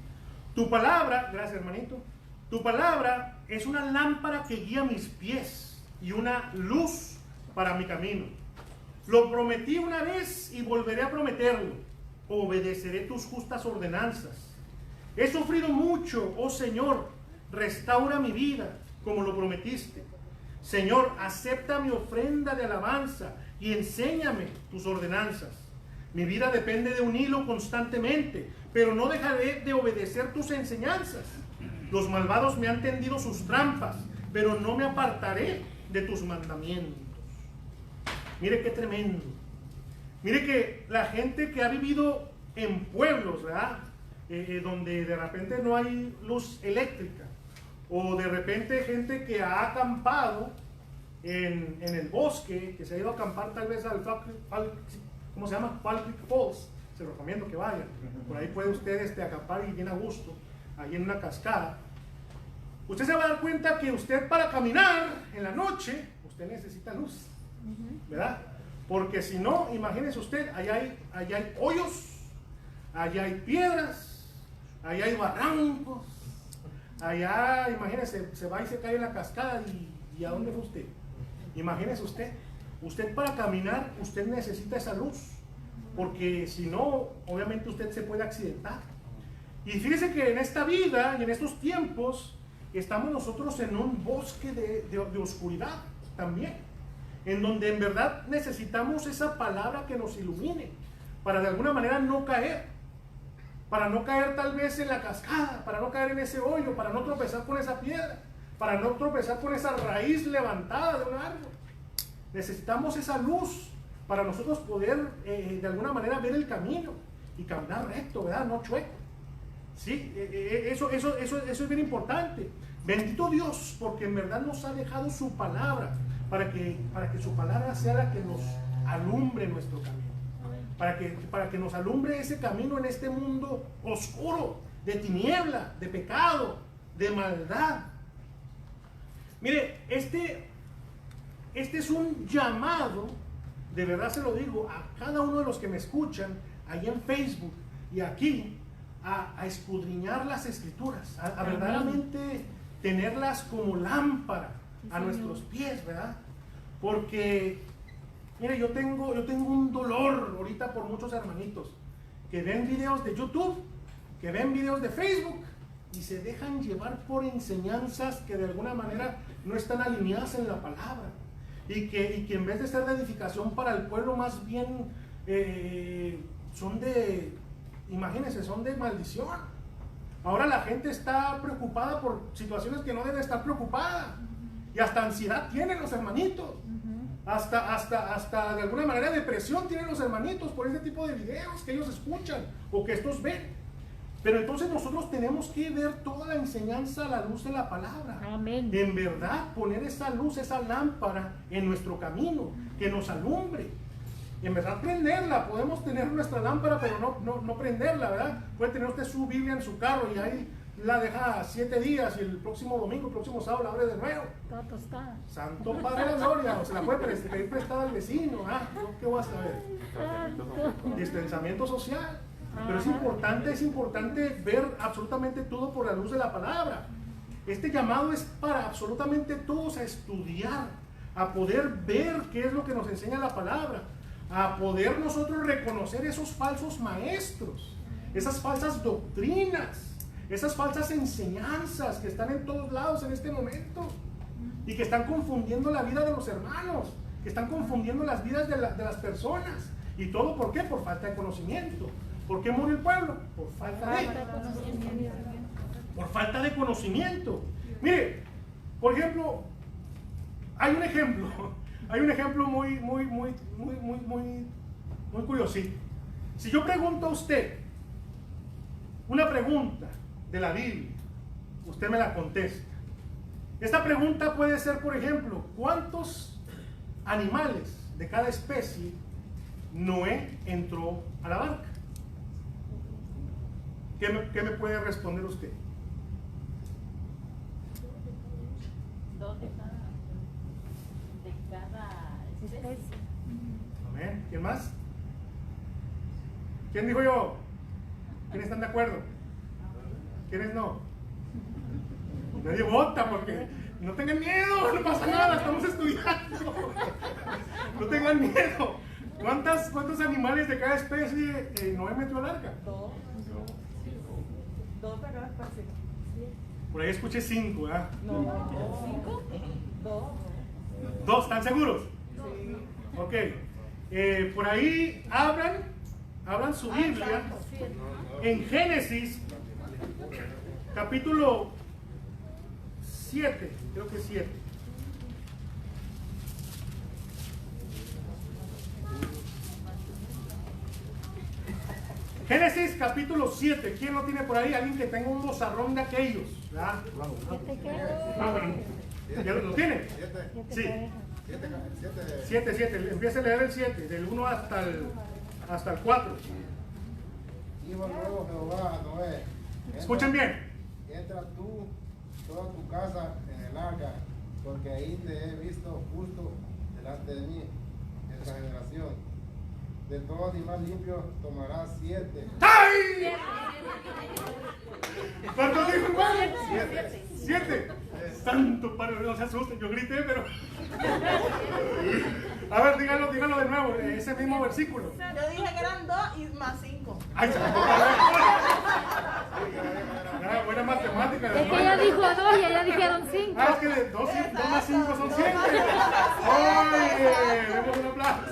tu palabra, gracias hermanito, tu palabra es una lámpara que guía mis pies y una luz para mi camino. Lo prometí una vez y volveré a prometerlo: obedeceré tus justas ordenanzas. He sufrido mucho, oh Señor, restaura mi vida como lo prometiste. Señor, acepta mi ofrenda de alabanza y enséñame tus ordenanzas. Mi vida depende de un hilo constantemente, pero no dejaré de obedecer tus enseñanzas. Los malvados me han tendido sus trampas, pero no me apartaré de tus mandamientos. Mire qué tremendo. Mire que la gente que ha vivido en pueblos, ¿verdad? Donde de repente no hay luz eléctrica, o de repente gente que ha acampado en el bosque, que se ha ido a acampar tal vez al ¿cómo se llama? Fall Creek Falls. Se lo recomiendo que vayan. Por ahí puede usted acampar y bien a gusto, ahí en una cascada. Usted se va a dar cuenta que usted, para caminar en la noche, usted necesita luz, ¿verdad? Porque si no, imagínese usted, allá hay hoyos, allá hay piedras, allá hay barrancos, allá, imagínese, se va y se cae en la cascada, y ¿a dónde fue usted? Imagínese usted para caminar, usted necesita esa luz, porque si no, obviamente usted se puede accidentar. Y fíjese que en esta vida y en estos tiempos, estamos nosotros en un bosque de oscuridad también, en donde en verdad necesitamos esa palabra que nos ilumine, para de alguna manera no caer, para no caer tal vez en la cascada, para no caer en ese hoyo, para no tropezar con esa piedra, para no tropezar con esa raíz levantada de un árbol. Necesitamos esa luz para nosotros poder de alguna manera ver el camino y caminar recto, ¿verdad? No chueco. Sí, eso es bien importante. Bendito Dios, porque en verdad nos ha dejado su palabra para que su palabra sea la que nos alumbre nuestro camino, para que nos alumbre ese camino en este mundo oscuro, de tiniebla, de pecado, de maldad. Mire, este es un llamado, de verdad se lo digo, a cada uno de los que me escuchan ahí en Facebook y aquí, a escudriñar las escrituras, a verdaderamente tenerlas como lámpara a nuestros pies, ¿verdad? Porque, mire, yo tengo un dolor ahorita por muchos hermanitos que ven videos de YouTube, que ven videos de Facebook y se dejan llevar por enseñanzas que de alguna manera no están alineadas en la palabra y que en vez de ser de edificación para el pueblo, más bien son de, imagínense, son de maldición. Ahora la gente está preocupada por situaciones que no debe estar preocupada y hasta ansiedad tienen los hermanitos, hasta de alguna manera depresión tienen los hermanitos por este tipo de videos que ellos escuchan o que estos ven. Pero entonces nosotros tenemos que ver toda la enseñanza a la luz de la palabra. Amén. En verdad, poner esa luz, esa lámpara en nuestro camino, que nos alumbre. En verdad, prenderla. Podemos tener nuestra lámpara, pero no prenderla, ¿verdad? Puede tener usted su Biblia en su carro y ahí la deja 7 días y el próximo domingo, el próximo sábado la abre de nuevo. Toda tostada. Santo Padre de la Gloria, o se la puede pedir prestada al vecino. ¿Qué voy a saber? Distanciamiento social. Pero es importante ver absolutamente todo por la luz de la palabra. Este llamado es para absolutamente todos a estudiar, a poder ver qué es lo que nos enseña la palabra, a poder nosotros reconocer esos falsos maestros, esas falsas doctrinas, esas falsas enseñanzas que están en todos lados en este momento y que están confundiendo la vida de los hermanos, que están confundiendo las vidas de las personas. ¿Y todo por qué? Por falta de conocimiento. ¿Por qué murió el pueblo? Por falta de conocimiento. Mire, por ejemplo, hay un ejemplo muy curiosito. Si yo pregunto a usted una pregunta de la Biblia, usted me la contesta. Esta pregunta puede ser, por ejemplo, ¿cuántos animales de cada especie Noé entró a la barca? ¿Qué me puede responder usted? 2 de cada especie. Amén. ¿Quién más? ¿Quién dijo yo? ¿Quiénes están de acuerdo? ¿Quiénes no? Nadie vota porque no tengan miedo, no pasa nada, estamos estudiando. No tengan miedo. ¿Cuántos animales de cada especie Noé metió al arca? 2 de cada especie. Por ahí escuché 5, ¿verdad? No, 5. 2. 2, ¿están seguros? Sí. Ok. Por ahí abran su Biblia en Génesis capítulo 7, creo que 7. Génesis capítulo 7. ¿Quién lo tiene por ahí? Alguien que tenga un bozarrón de aquellos, ¿verdad? ¿Ya lo tiene? Sí. 7. Empieza a leer el 7, del 1 hasta el 4. Dijo luego Jehová a Noé: Escuchen bien. Entra tú, toda tu casa en el arca, porque ahí te he visto justo delante de mí esta generación. De todo animal limpio tomarás 7. ¡Ay! ¿Cuántos dijo, hermano? 7. Santo Padre, no se asusten, yo grité, pero... A ver, díganlo de nuevo, ese mismo versículo. Yo dije que eran 2 y más 5. ¡Ay, Santo Padre! Buena matemática. Es que ella dijo 2 y ella dijeron 5. Es que de 2 más 5 son 7. ¡Oye! Demos un aplauso.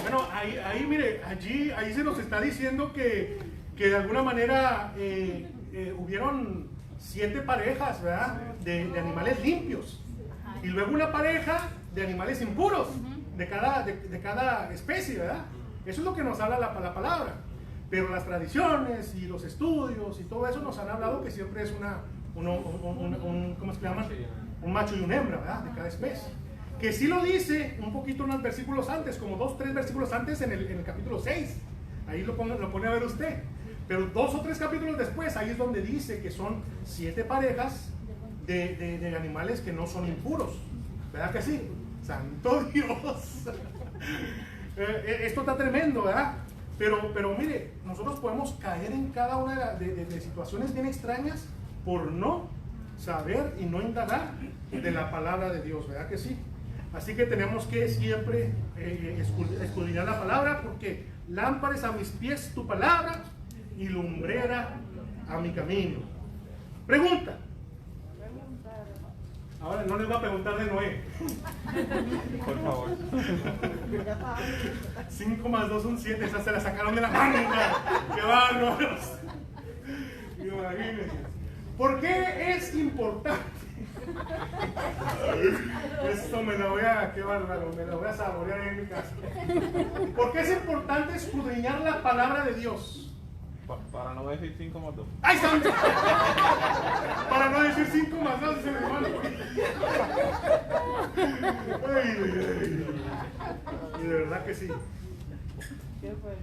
Bueno, ahí mire, ahí se nos está diciendo que de alguna manera hubieron 7 parejas, ¿verdad? De animales limpios. Y luego una pareja de animales impuros, de cada especie, ¿verdad? Eso es lo que nos habla la palabra. Pero las tradiciones y los estudios y todo eso nos han hablado que siempre es ¿cómo se llama? Un macho y una hembra, ¿verdad? De cada especie. Que sí lo dice un poquito unos versículos antes, como 2 o 3 versículos antes en el capítulo 6. Ahí lo pone a ver usted. Pero 2 o 3 capítulos después, ahí es donde dice que son 7 parejas de animales que no son impuros. ¿Verdad que sí? ¡Santo Dios! Esto está tremendo, ¿verdad? Pero mire, nosotros podemos caer en cada una de situaciones bien extrañas por no saber y no indagar de la palabra de Dios, ¿verdad que sí? Así que tenemos que siempre escudriñar la palabra, porque lámpara es a mis pies tu palabra y lumbrera a mi camino. Pregunta. Ahora no les voy a preguntar de Noé. Por favor. 5 más 2 son 7, esa se la sacaron de la manga. ¡Qué bárbaros! Imagínense. ¿Por qué es importante? Esto me la voy a, qué bárbaro, me la voy a saborear en mi casa. ¿Por qué es importante escudriñar la palabra de Dios? Para no decir 5 más 2. ¡Ay, santo! Para no decir 5 más 2, dice mi hermano. Ay. Y de verdad que sí.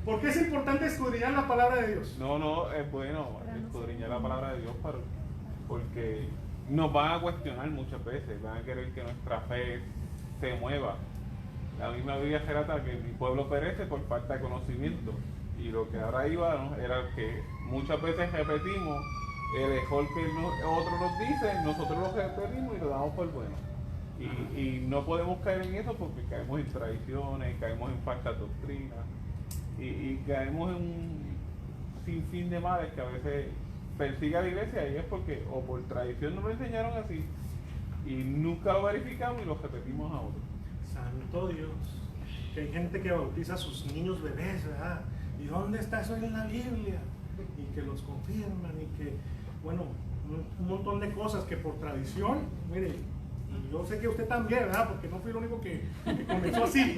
¿Por qué es importante escudriñar la palabra de Dios? No, es bueno escudriñar la palabra de Dios porque nos van a cuestionar muchas veces, van a querer que nuestra fe se mueva. La misma Biblia relata que mi pueblo perece por falta de conocimiento. Y lo que ahora iba, ¿no?, era que muchas veces repetimos el mejor que otros nos dicen, nosotros lo repetimos y lo damos por bueno. Y no podemos caer en eso porque caemos en tradiciones, caemos en falta de doctrina y caemos en un sinfín de males que a veces persigue a la iglesia, y es porque o por tradición nos lo enseñaron así y nunca lo verificamos y lo repetimos a otros. Santo Dios, que hay gente que bautiza a sus niños bebés, ¿verdad? ¿Y dónde está eso en la Biblia? Y que los confirman y que, bueno, un montón de cosas que por tradición, mire, y yo sé que usted también, ¿verdad? Porque no fui el único que comenzó así.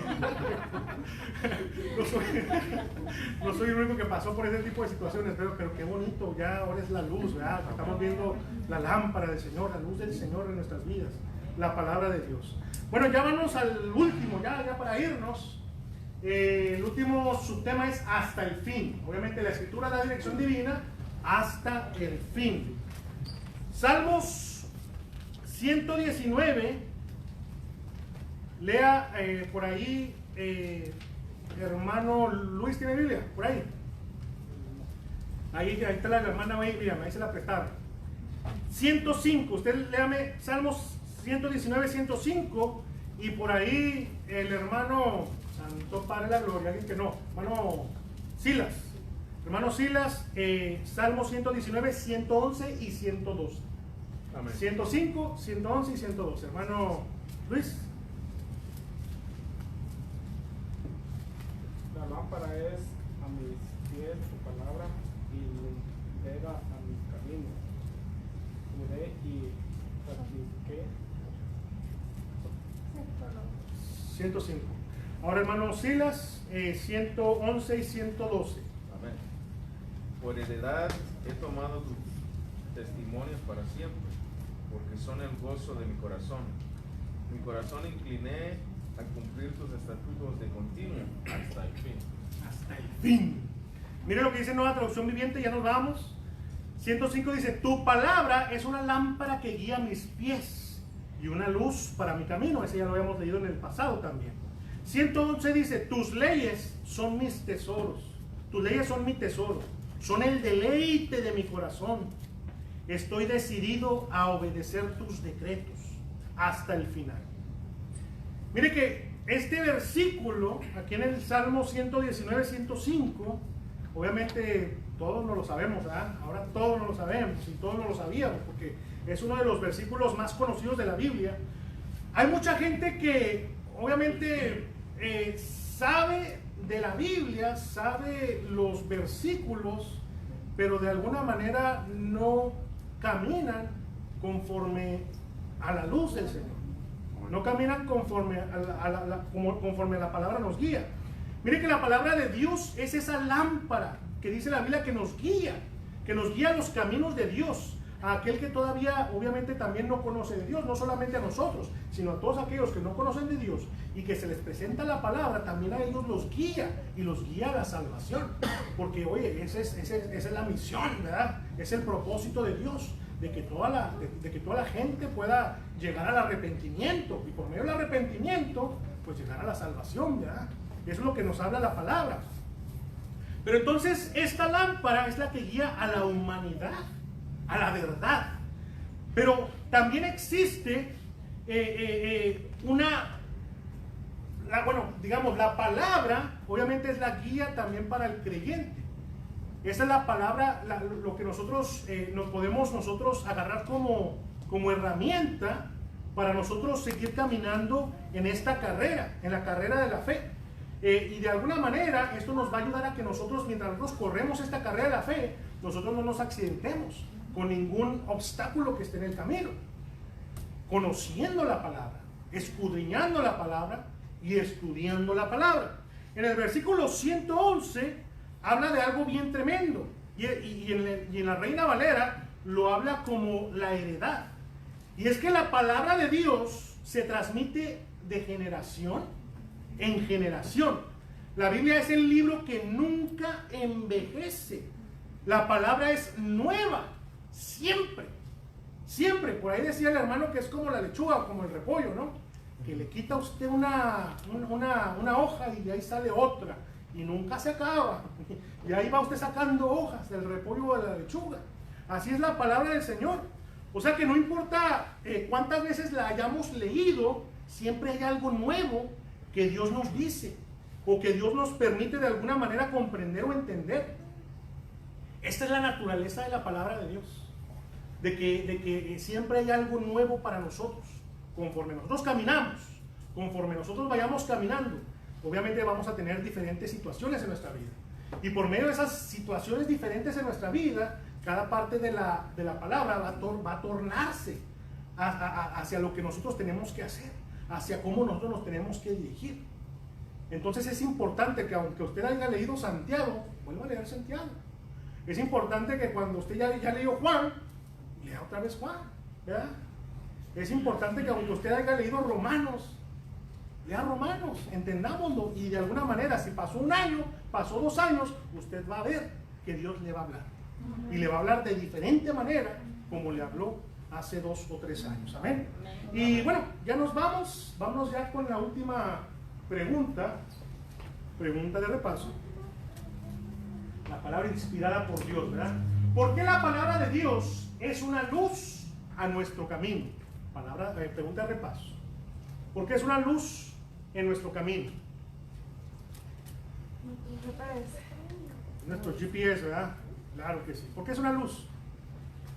No soy el único que pasó por ese tipo de situaciones, pero qué bonito, ya ahora es la luz, ¿verdad? Estamos viendo la lámpara del Señor, la luz del Señor en nuestras vidas, la palabra de Dios. Bueno, ya vamos al último, ya para irnos. El último subtema es hasta el fin. Obviamente la escritura da dirección divina hasta el fin. Salmos 119. Lea por ahí, hermano Luis, ¿tiene Biblia? Por ahí. Ahí está la hermana Miriam, ahí se la prestaron. 105, usted léame Salmos 119, 105, y por ahí el hermano Santo Padre de la Gloria, alguien que no, hermano Silas, Salmos 119, 111 y 112. Amén. 105, 111 y 112. Hermano Luis. La lámpara es a mis pies tu palabra y lumbrera a mis caminos. Juré y ratifiqué. 105. Ahora, hermano Silas, 111 y 112. Amén. Por heredad he tomado tus testimonios para siempre, porque son el gozo de mi corazón. Mi corazón incliné a cumplir tus estatutos de continuo hasta el fin. Hasta el fin. Mire lo que dice Nueva Traducción Viviente, ya nos vamos. 105 dice, tu palabra es una lámpara que guía mis pies y una luz para mi camino. Ese ya lo habíamos leído en el pasado también. 111 dice, tus leyes son mis tesoros. Tus leyes son mi tesoro. Son el deleite de mi corazón. Estoy decidido a obedecer tus decretos hasta el final. Mire que este versículo, aquí en el Salmo 119, 105, obviamente todos no lo sabemos, ¿verdad? Ahora todos no lo sabemos y todos no lo sabíamos, porque es uno de los versículos más conocidos de la Biblia. Hay mucha gente que obviamente sabe de la Biblia, sabe los versículos, pero de alguna manera no caminan conforme a la luz del Señor. No caminan conforme conforme la palabra nos guía. Mire que la palabra de Dios es esa lámpara que dice la Biblia que nos guía a los caminos de Dios, a aquel que todavía obviamente también no conoce de Dios, no solamente a nosotros, sino a todos aquellos que no conocen de Dios y que se les presenta la palabra, también a ellos los guía y los guía a la salvación, porque oye, esa es la misión, ¿verdad? Es el propósito de Dios, de que toda la gente pueda llegar al arrepentimiento y por medio del arrepentimiento pues llegar a la salvación, ¿verdad? Eso es lo que nos habla la palabra. Pero entonces esta lámpara es la que guía a la humanidad, a la verdad. Pero también existe la palabra, obviamente es la guía también para el creyente. Esa es la palabra, lo que nosotros nos podemos nosotros agarrar como herramienta para nosotros seguir caminando en esta carrera, en la carrera de la fe. Y de alguna manera esto nos va a ayudar a que nosotros, mientras nosotros corremos esta carrera de la fe, nosotros no nos accidentemos con ningún obstáculo que esté en el camino. Conociendo la palabra, escudriñando la palabra y estudiando la palabra. En el versículo 111 habla de algo bien tremendo. Y en la Reina Valera lo habla como la heredad. Y es que la palabra de Dios se transmite de generación en generación. La Biblia es el libro que nunca envejece. La palabra es nueva, siempre. Siempre. Por ahí decía el hermano que es como la lechuga o como el repollo, ¿no? Que le quita a usted una hoja y de ahí sale otra. Y nunca se acaba. Y ahí va usted sacando hojas del repollo o de la lechuga. Así es la palabra del Señor. O sea que no importa cuántas veces la hayamos leído, siempre hay algo nuevo que Dios nos dice o que Dios nos permite de alguna manera comprender o entender. Esta es la naturaleza de la palabra de Dios, de que siempre hay algo nuevo para nosotros. Conforme nosotros caminamos, conforme nosotros vayamos caminando, obviamente vamos a tener diferentes situaciones en nuestra vida. Y por medio de esas situaciones diferentes en nuestra vida, cada parte de la palabra va a tornarse hacia lo que nosotros tenemos que hacer, hacia cómo nosotros nos tenemos que dirigir. Entonces es importante que aunque usted haya leído Santiago, vuelva a leer Santiago. Es importante que cuando usted ya leyó Juan, lea otra vez Juan, ¿verdad? Es importante que aunque usted haya leído Romanos, lea Romanos, entendámoslo, y de alguna manera, si pasó un año, pasó 2 años, usted va a ver que Dios le va a hablar. Y le va a hablar de diferente manera como le habló hace 2 o 3 años. Amén. Y bueno, ya nos vamos ya con la última pregunta de repaso. La palabra inspirada por Dios, ¿verdad? ¿Por qué la palabra de Dios es una luz a nuestro camino? Pregunta de repaso. ¿Por qué es una luz en nuestro camino? Nuestro GPS, ¿verdad? Claro que sí. ¿Por qué es una luz?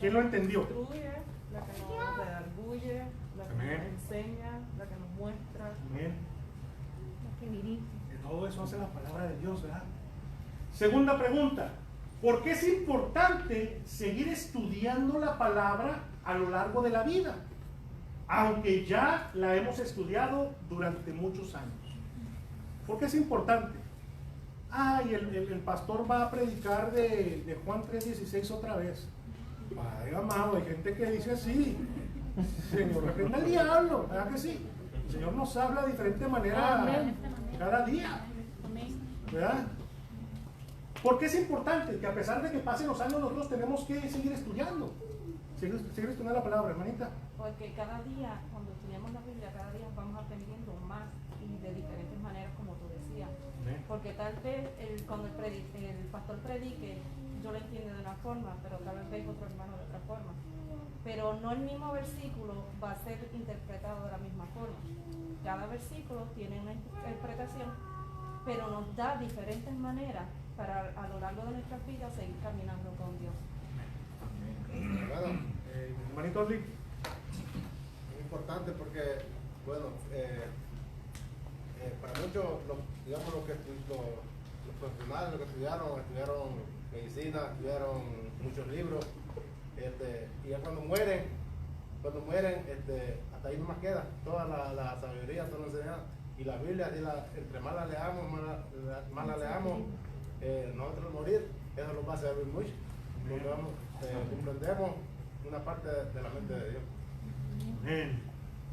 ¿Quién lo entendió? Instruye, la que nos redarguye, la que Amén. nos enseña, la que nos muestra. Amén. La que dirige. De todo eso hace la palabra de Dios, ¿verdad? Segunda pregunta. ¿Por qué es importante seguir estudiando la palabra a lo largo de la vida? Aunque ya la hemos estudiado durante muchos años. ¿Por qué es importante? Y el pastor va a predicar de Juan 3:16 otra vez. Padre amado, hay gente que dice así. Señor, reprenda al diablo, ¿verdad que sí? El Señor nos habla de diferente manera cada día, ¿verdad? ¿Por qué es importante? Que a pesar de que pasen los años, nosotros tenemos que seguir estudiando. Seguir estudiando la palabra, hermanita. Porque cada día, cuando estudiamos la Biblia, cada día vamos aprendiendo más y de diferentes maneras, como tú decías. Porque tal vez cuando el pastor predique, yo lo entiendo de una forma, pero tal vez venga otro hermano de otra forma. Pero no el mismo versículo va a ser interpretado de la misma forma. Cada versículo tiene una interpretación, pero nos da diferentes maneras para a lo largo de nuestras vidas seguir caminando con Dios. Bueno, Hermanito Lee. es importante porque, bueno, para muchos, digamos, los profesionales, los que estudiaron medicina, estudiaron muchos libros, y ya cuando mueren, hasta ahí no más queda toda la sabiduría, toda la enseñanza. Y la Biblia, entre más la leamos, nosotros morir, eso nos va a servir mucho. Porque comprendemos una parte de la mente de Dios. Amén.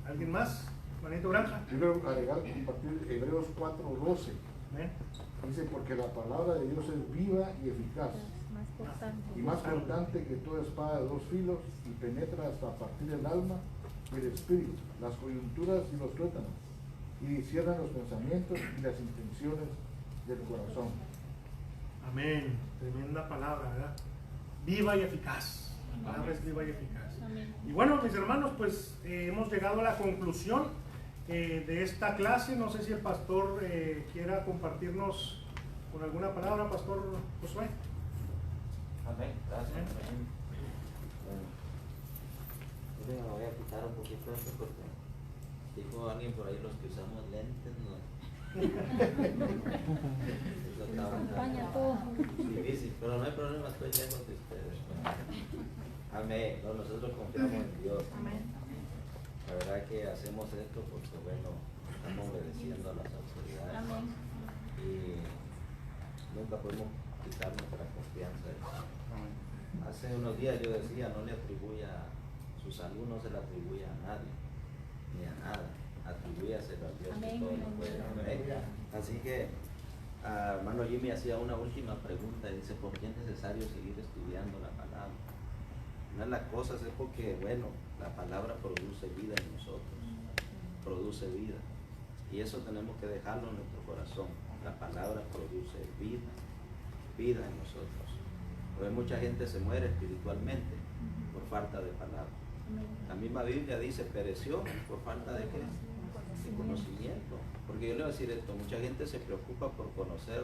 ¿Alguien más? Manito Granja. Yo quiero agregar, compartir Hebreos 4:12. Amén. Dice, porque la palabra de Dios es viva y eficaz, Más cortante. y más cortante que toda espada de 2 filos, y penetra hasta partir el alma y el espíritu, las coyunturas y los tuétanos, y discierna los pensamientos y las intenciones del corazón. Amén. Tremenda palabra, ¿verdad? Viva y eficaz. La palabra es viva y eficaz. Amén. Y bueno, mis hermanos, pues hemos llegado a la conclusión de esta clase. No sé si el pastor quiera compartirnos con alguna palabra, Pastor Josué. Amén. Gracias. Amén. Bueno, me voy a quitar un poquito esto porque dijo alguien por ahí, los que usamos lentes no. Acompaña todo. Difícil, pero no hay problema, estoy lejos de ustedes. Amén. No, nosotros confiamos en Dios. Amén. La verdad que hacemos esto porque, bueno, estamos obedeciendo a las autoridades. Amén. Y nunca podemos quitar nuestra confianza. Hace unos días yo decía, no le atribuya, su salud no se la atribuye a nadie, ni a nada, atribúyaselo a Dios. Amén. Que todo lo puede. Amén. Así que, hermano Jimmy hacía una última pregunta, dice, ¿por qué es necesario seguir estudiando la palabra? Una de las cosas es porque, bueno, la palabra produce vida en nosotros, produce vida, y eso tenemos que dejarlo en nuestro corazón. La palabra produce vida, vida en nosotros. Porque mucha gente se muere espiritualmente por falta de palabra. La misma Biblia dice, pereció por falta de qué? De conocimiento. Porque yo le voy a decir esto, mucha gente se preocupa por conocer,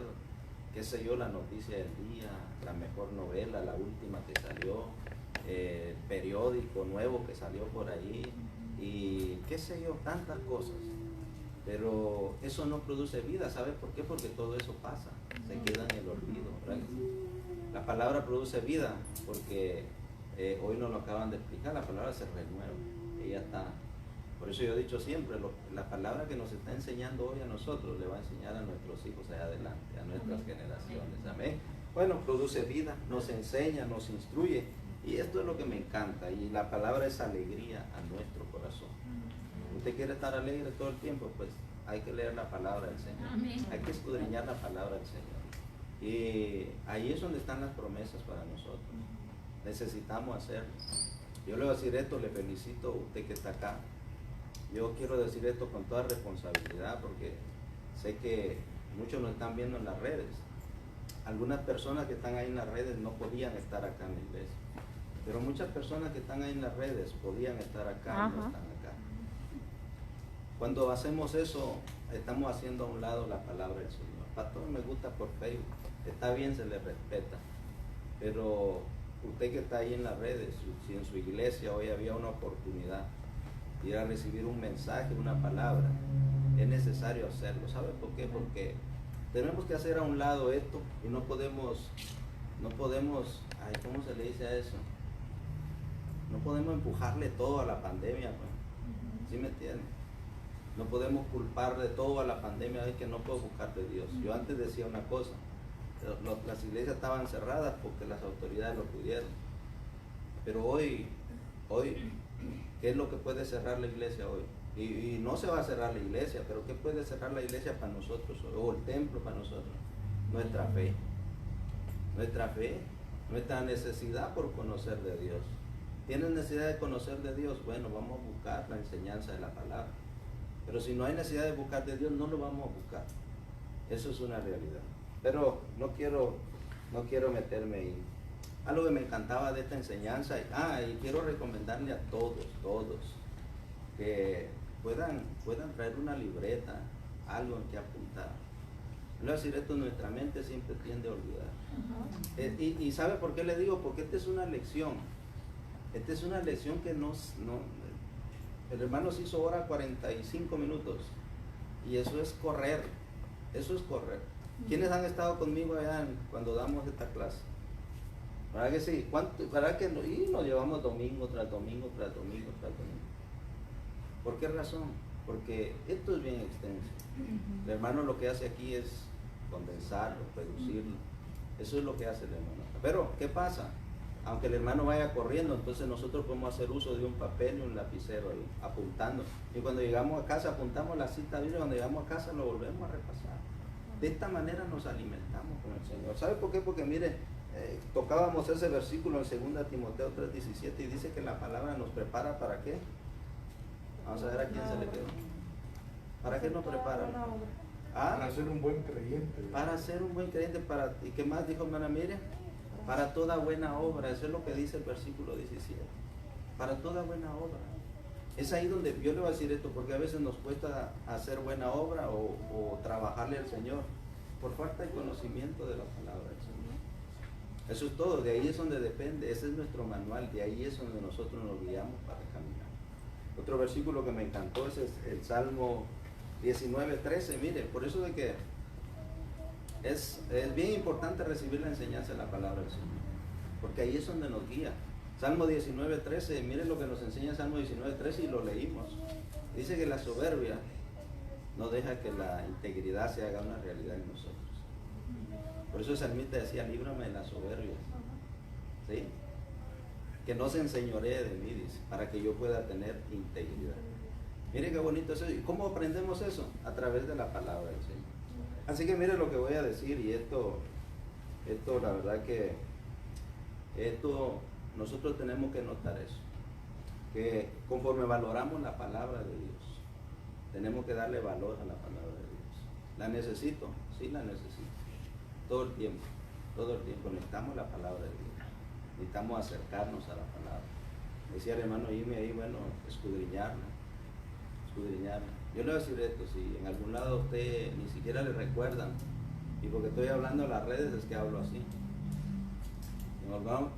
qué sé yo, la noticia del día, la mejor novela, la última que salió, periódico nuevo que salió por ahí, y qué sé yo, tantas cosas. Pero eso no produce vida, ¿sabe por qué? Porque todo eso pasa, se queda en el olvido, ¿verdad? La palabra produce vida porque hoy nos lo acaban de explicar, la palabra se renueva, ella está. Por eso yo he dicho siempre, la palabra que nos está enseñando hoy a nosotros le va a enseñar a nuestros hijos allá adelante, a nuestras generaciones, amén. Bueno, produce vida, nos enseña, nos instruye, y esto es lo que me encanta, y la palabra es alegría a nuestro corazón. Usted quiere estar alegre todo el tiempo, pues hay que leer la palabra del Señor, Amén. hay que escudriñar la palabra del Señor. Y ahí es donde están las promesas para nosotros. Necesitamos hacerlo. Yo le voy a decir esto, le felicito a usted que está acá. Yo quiero decir esto con toda responsabilidad porque sé que muchos nos están viendo en las redes. Algunas personas que están ahí en las redes no podían estar acá en la iglesia, pero muchas personas que están ahí en las redes podían estar acá y no están acá. Cuando hacemos eso, estamos haciendo a un lado la palabra del Señor. Pastor, me gusta por Facebook, está bien, se le respeta, pero usted que está ahí en las redes, si en su iglesia hoy había una oportunidad de ir a recibir un mensaje, una palabra, es necesario hacerlo. ¿Sabe por qué? Porque tenemos que hacer a un lado esto y no podemos, ay, ¿cómo se le dice a eso? No podemos empujarle todo a la pandemia, pues. ¿Sí me entiende? No podemos culpar de todo a la pandemia, es que no puedo buscar de Dios. Yo antes decía una cosa, las iglesias estaban cerradas porque las autoridades lo pidieron. Pero hoy, ¿qué es lo que puede cerrar la iglesia hoy? Y no se va a cerrar la iglesia, pero ¿qué puede cerrar la iglesia para nosotros hoy? O el templo para nosotros. Nuestra fe. Nuestra fe, nuestra necesidad por conocer de Dios. ¿Tienes necesidad de conocer de Dios? Bueno, vamos a buscar la enseñanza de la palabra. Pero si no hay necesidad de buscar de Dios, no lo vamos a buscar. Eso es una realidad. Pero no quiero meterme ahí. Algo que me encantaba de esta enseñanza, y quiero recomendarle a todos, que puedan traer una libreta, algo en que apuntar. Le voy a decir esto, nuestra mente siempre tiende a olvidar. Y ¿sabe por qué le digo? Porque esta es una lección. Esta es una lección que el hermano se hizo hora 45 minutos. Y eso es correr. Eso es correr. ¿Quiénes han estado conmigo allá cuando damos esta clase? ¿Verdad que sí? ¿Verdad que no? Y nos llevamos domingo tras domingo tras domingo tras domingo. ¿Por qué razón? Porque esto es bien extenso. El hermano lo que hace aquí es condensarlo, reducirlo. Eso es lo que hace el hermano. Pero, ¿qué pasa? Aunque el hermano vaya corriendo, entonces nosotros podemos hacer uso de un papel y un lapicero ahí, apuntando. Y cuando llegamos a casa apuntamos la cita bíblica, cuando llegamos a casa lo volvemos a repasar. De esta manera nos alimentamos con el Señor. ¿Sabe por qué? Porque mire, tocábamos ese versículo en 2 Timoteo 3:17 y dice que la palabra nos prepara ¿para qué? Vamos a ver a quién se le quedó. ¿Para qué nos prepara? ¿Ah? Para ser un buen creyente. Para ser un buen creyente, ¿y qué más dijo hermana Miriam? Para toda buena obra, eso es lo que dice el versículo 17. Para toda buena obra. Es ahí donde yo le voy a decir esto, porque a veces nos cuesta hacer buena obra o trabajarle al Señor por falta de conocimiento de la palabra del Señor. Eso es todo, de ahí es donde depende, ese es nuestro manual, de ahí es donde nosotros nos guiamos para caminar. Otro versículo que me encantó es el Salmo 19:13, mire, por eso de que es bien importante recibir la enseñanza de la palabra del Señor, porque ahí es donde nos guía. Salmo 19:13, miren lo que nos enseña Salmo 19:13 y lo leímos. Dice que la soberbia no deja que la integridad se haga una realidad en nosotros. Por eso el salmista decía, líbrame de la soberbia, ¿sí? Que no se enseñoree de mí, dice, para que yo pueda tener integridad. Miren qué bonito es eso. ¿Y cómo aprendemos eso? A través de la palabra del Señor. Así que miren lo que voy a decir, y esto la verdad que nosotros tenemos que notar eso, que conforme valoramos la palabra de Dios, tenemos que darle valor a la palabra de Dios. ¿La necesito? Sí, la necesito. Todo el tiempo necesitamos la palabra de Dios. Necesitamos acercarnos a la palabra. Decía el hermano Jimmy ahí, bueno, escudriñarla. Yo le voy a decir esto, si en algún lado a usted ni siquiera le recuerdan, y porque estoy hablando en las redes es que hablo así.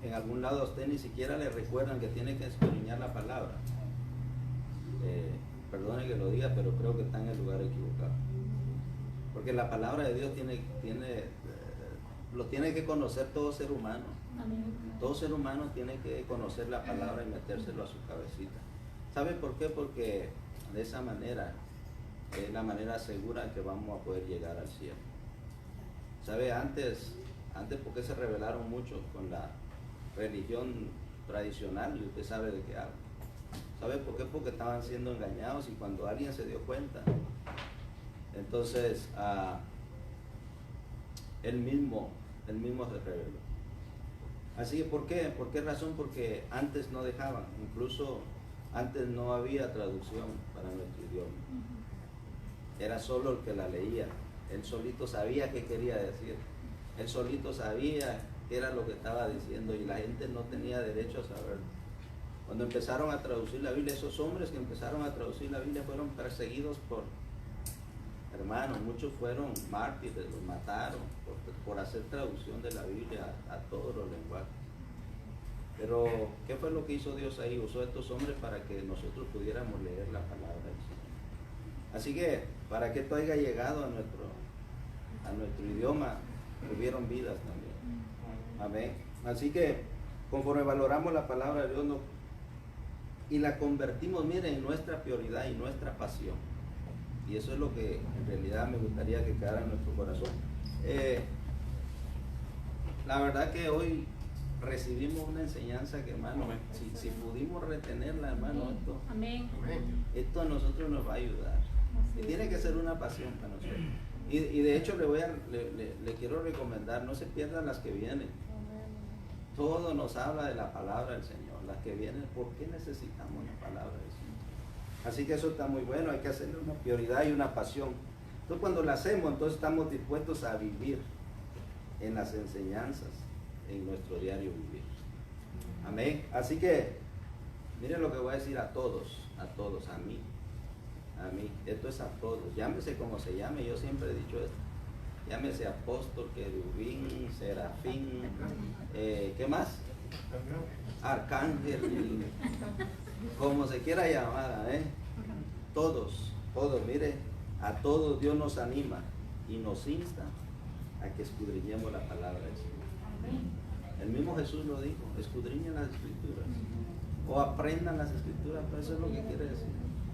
En algún lado a usted ni siquiera le recuerdan que tiene que escudriñar la palabra. Perdone que lo diga, pero creo que está en el lugar equivocado. Porque la palabra de Dios lo tiene que conocer todo ser humano. Todo ser humano tiene que conocer la palabra y metérselo a su cabecita. ¿Sabe por qué? Porque de esa manera es la manera segura que vamos a poder llegar al cielo. ¿Sabe? Antes porque se rebelaron mucho con la religión tradicional, y usted sabe de qué hablo. ¿Sabe por qué? Porque estaban siendo engañados, y cuando alguien se dio cuenta, entonces él mismo se rebeló. Así que ¿por qué? ¿Por qué razón? Porque antes no dejaban, incluso antes no había traducción para nuestro idioma. Era solo el que la leía. Él solito sabía qué quería decir. Él solito sabía qué era lo que estaba diciendo, y la gente no tenía derecho a saberlo. Cuando empezaron a traducir la Biblia, esos hombres que empezaron a traducir la Biblia fueron perseguidos por hermanos, muchos fueron mártires, los mataron por hacer traducción de la Biblia a todos los lenguajes. Pero, ¿qué fue lo que hizo Dios ahí? Usó a estos hombres para que nosotros pudiéramos leer la palabra del Señor. Así que, para que esto haya llegado a nuestro idioma, hubieron vidas también. Amén. Así que, conforme valoramos la palabra de Dios y la convertimos, miren, en nuestra prioridad y nuestra pasión. Y eso es lo que en realidad me gustaría que quedara en nuestro corazón. La verdad que hoy recibimos una enseñanza que, hermano, si pudimos retenerla, hermano, esto a nosotros nos va a ayudar. Y tiene que ser una pasión para nosotros. Y de hecho le quiero recomendar, no se pierdan las que vienen. Todo nos habla de la palabra del Señor. Las que vienen, ¿por qué necesitamos la palabra del Señor? Así que eso está muy bueno, hay que hacerle una prioridad y una pasión. Entonces cuando la hacemos, entonces estamos dispuestos a vivir en las enseñanzas, en nuestro diario vivir. Amén. Así que, miren lo que voy a decir a todos, a mí. Esto es a todos, llámese como se llame, yo siempre he dicho esto. Llámese apóstol, querubín, serafín, ¿qué más? Arcángel, como se quiera llamar, todos, mire, a todos Dios nos anima y nos insta a que escudriñemos la palabra del Señor. El mismo Jesús lo dijo, escudriñen las escrituras o aprendan las escrituras, pero eso es lo que quiere decir,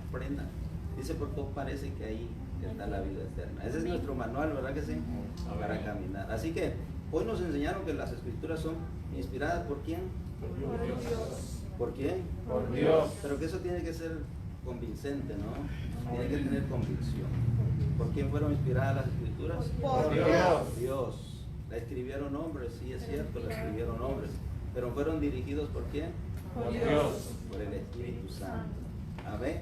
aprendan. Dice, porque parece que ahí está la vida eterna. Ese es nuestro manual, ¿verdad que sí? Para caminar. Así que hoy nos enseñaron que las escrituras son inspiradas ¿por quién? Por Dios. ¿Por quién? Por Dios. Pero que eso tiene que ser convincente, ¿no? Tiene que tener convicción. ¿Por quién fueron inspiradas las escrituras? Por Dios. La escribieron hombres, sí es cierto, la escribieron hombres. Pero fueron dirigidos ¿por quién? Por Dios. Por el Espíritu Santo. Amén.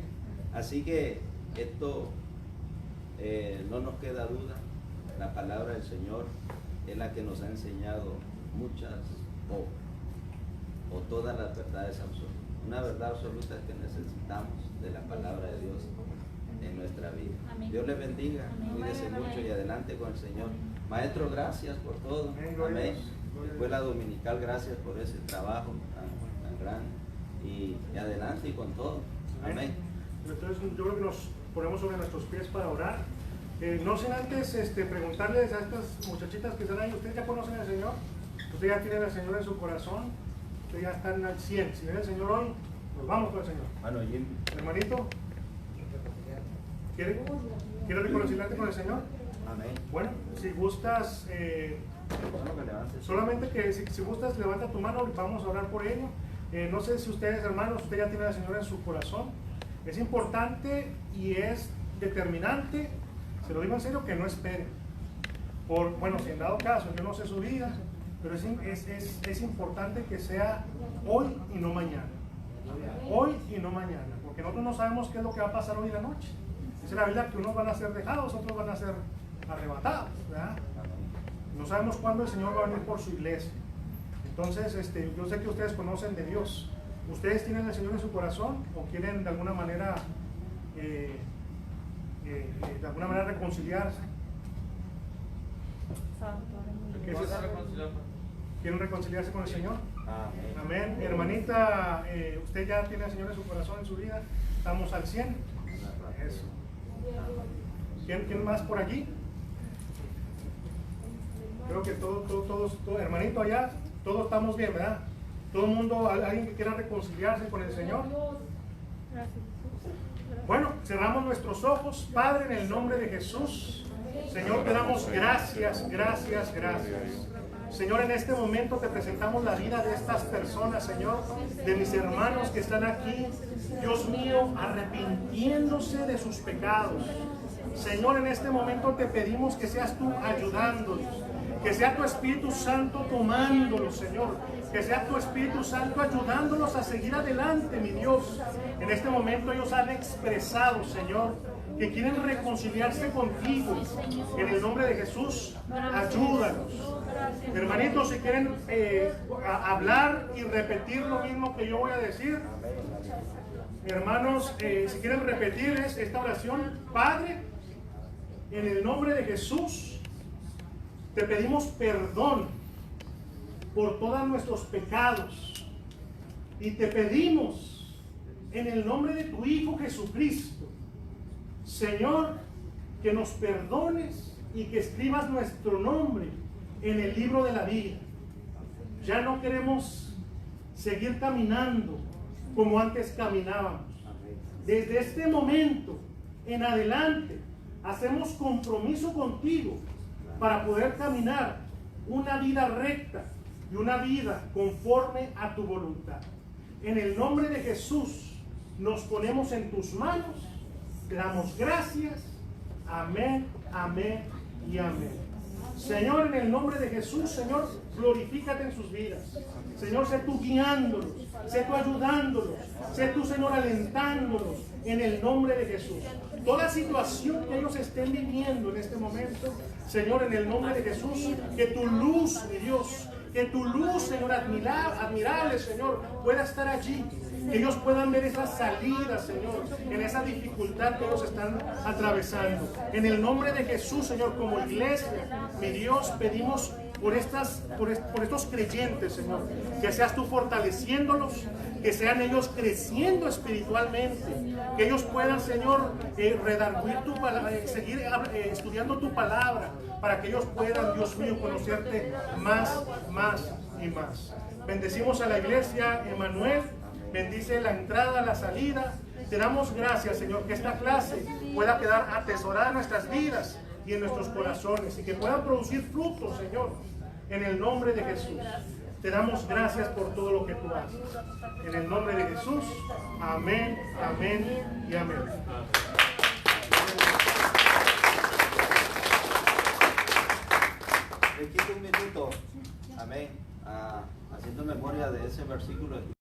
Así que esto No nos queda duda, la palabra del Señor es la que nos ha enseñado muchas o todas las verdades absolutas. Una verdad absoluta es que necesitamos de la palabra de Dios en nuestra vida. Amén. Dios le bendiga, cuídese mucho y adelante con el Señor. Maestro, gracias por todo. Amén. Escuela Dominical, gracias por ese trabajo tan grande. Y adelante y con todo. Amén. Entonces yo creo que nos ponemos sobre nuestros pies para orar. No sin antes preguntarles a estas muchachitas que están ahí, ¿ustedes ya conocen al Señor? ¿Ustedes ya tienen al Señor en su corazón? ¿Ustedes ya están al 100? Si viene el Señor hoy, nos vamos con el Señor. Bueno, Jim. Hermanito, ¿quieres reconciliarte con el Señor? Amén. Bueno, si gustas, solamente que si gustas, levanta tu mano y vamos a orar por ello. No sé si ustedes, hermanos, usted ya tiene al Señor en su corazón. Es importante y es determinante, se lo digo en serio, que no esperen. Bueno, si en dado caso, yo no sé su vida, pero es importante que sea hoy y no mañana. Hoy y no mañana, porque nosotros no sabemos qué es lo que va a pasar hoy en la noche. Dice la Biblia que unos van a ser dejados, otros van a ser arrebatados, ¿verdad? No sabemos cuándo el Señor va a venir por su iglesia. Entonces, yo sé que ustedes conocen de Dios. ¿Ustedes tienen al Señor en su corazón o quieren de alguna manera reconciliarse? ¿Quieren reconciliarse con el Señor? Amén. Hermanita, ¿usted ya tiene al Señor en su corazón, en su vida? ¿Estamos al 100? Eso. ¿Quién más por allí? Creo que todos, hermanito allá, todos estamos bien, ¿verdad? Todo el mundo, alguien que quiera reconciliarse con el Señor. Bueno, cerramos nuestros ojos. Padre, en el nombre de Jesús, Señor, te damos gracias, gracias, gracias. Señor, en este momento te presentamos la vida de estas personas, Señor, de mis hermanos que están aquí, Dios mío, arrepintiéndose de sus pecados. Señor, en este momento te pedimos que seas tú ayudándolos, que sea tu Espíritu Santo tomándolos, Señor, que sea tu Espíritu Santo ayudándolos a seguir adelante, mi Dios. En este momento ellos han expresado, Señor, que quieren reconciliarse contigo. En el nombre de Jesús, ayúdanos. Hermanitos, si quieren hablar y repetir lo mismo que yo voy a decir, hermanos, si quieren repetir esta oración: Padre, en el nombre de Jesús, te pedimos perdón por todos nuestros pecados y te pedimos en el nombre de tu Hijo Jesucristo, Señor, que nos perdones y que escribas nuestro nombre en el libro de la vida. Ya no queremos seguir caminando como antes caminábamos. Desde este momento en adelante hacemos compromiso contigo para poder caminar una vida recta y una vida conforme a tu voluntad. En el nombre de Jesús nos ponemos en tus manos, te damos gracias. Amén, amén y amén. Señor, en el nombre de Jesús, Señor, glorifícate en sus vidas. Señor, sé tú guiándolos, sé tú ayudándolos, sé tú, Señor, alentándolos en el nombre de Jesús. Toda situación que ellos estén viviendo en este momento, Señor, en el nombre de Jesús, que tu luz, mi Dios, que tu luz, Señor, admirable, Señor, pueda estar allí. Que ellos puedan ver esa salida, Señor, en esa dificultad que ellos están atravesando. En el nombre de Jesús, Señor, como iglesia, mi Dios, pedimos por estos creyentes, Señor, que seas tú fortaleciéndolos, que sean ellos creciendo espiritualmente, que ellos puedan, Señor, redarguir tu palabra, seguir estudiando tu palabra, para que ellos puedan, Dios mío, conocerte más y más. Bendecimos a la iglesia Emmanuel. Bendice la entrada, la salida. Te damos gracias, Señor, que esta clase pueda quedar atesorada en nuestras vidas y en nuestros corazones y que puedan producir frutos, Señor, en el nombre de Jesús. Te damos gracias por todo lo que tú haces. En el nombre de Jesús, amén, amén y amén. Le quito un minuto, amén, haciendo memoria de ese versículo.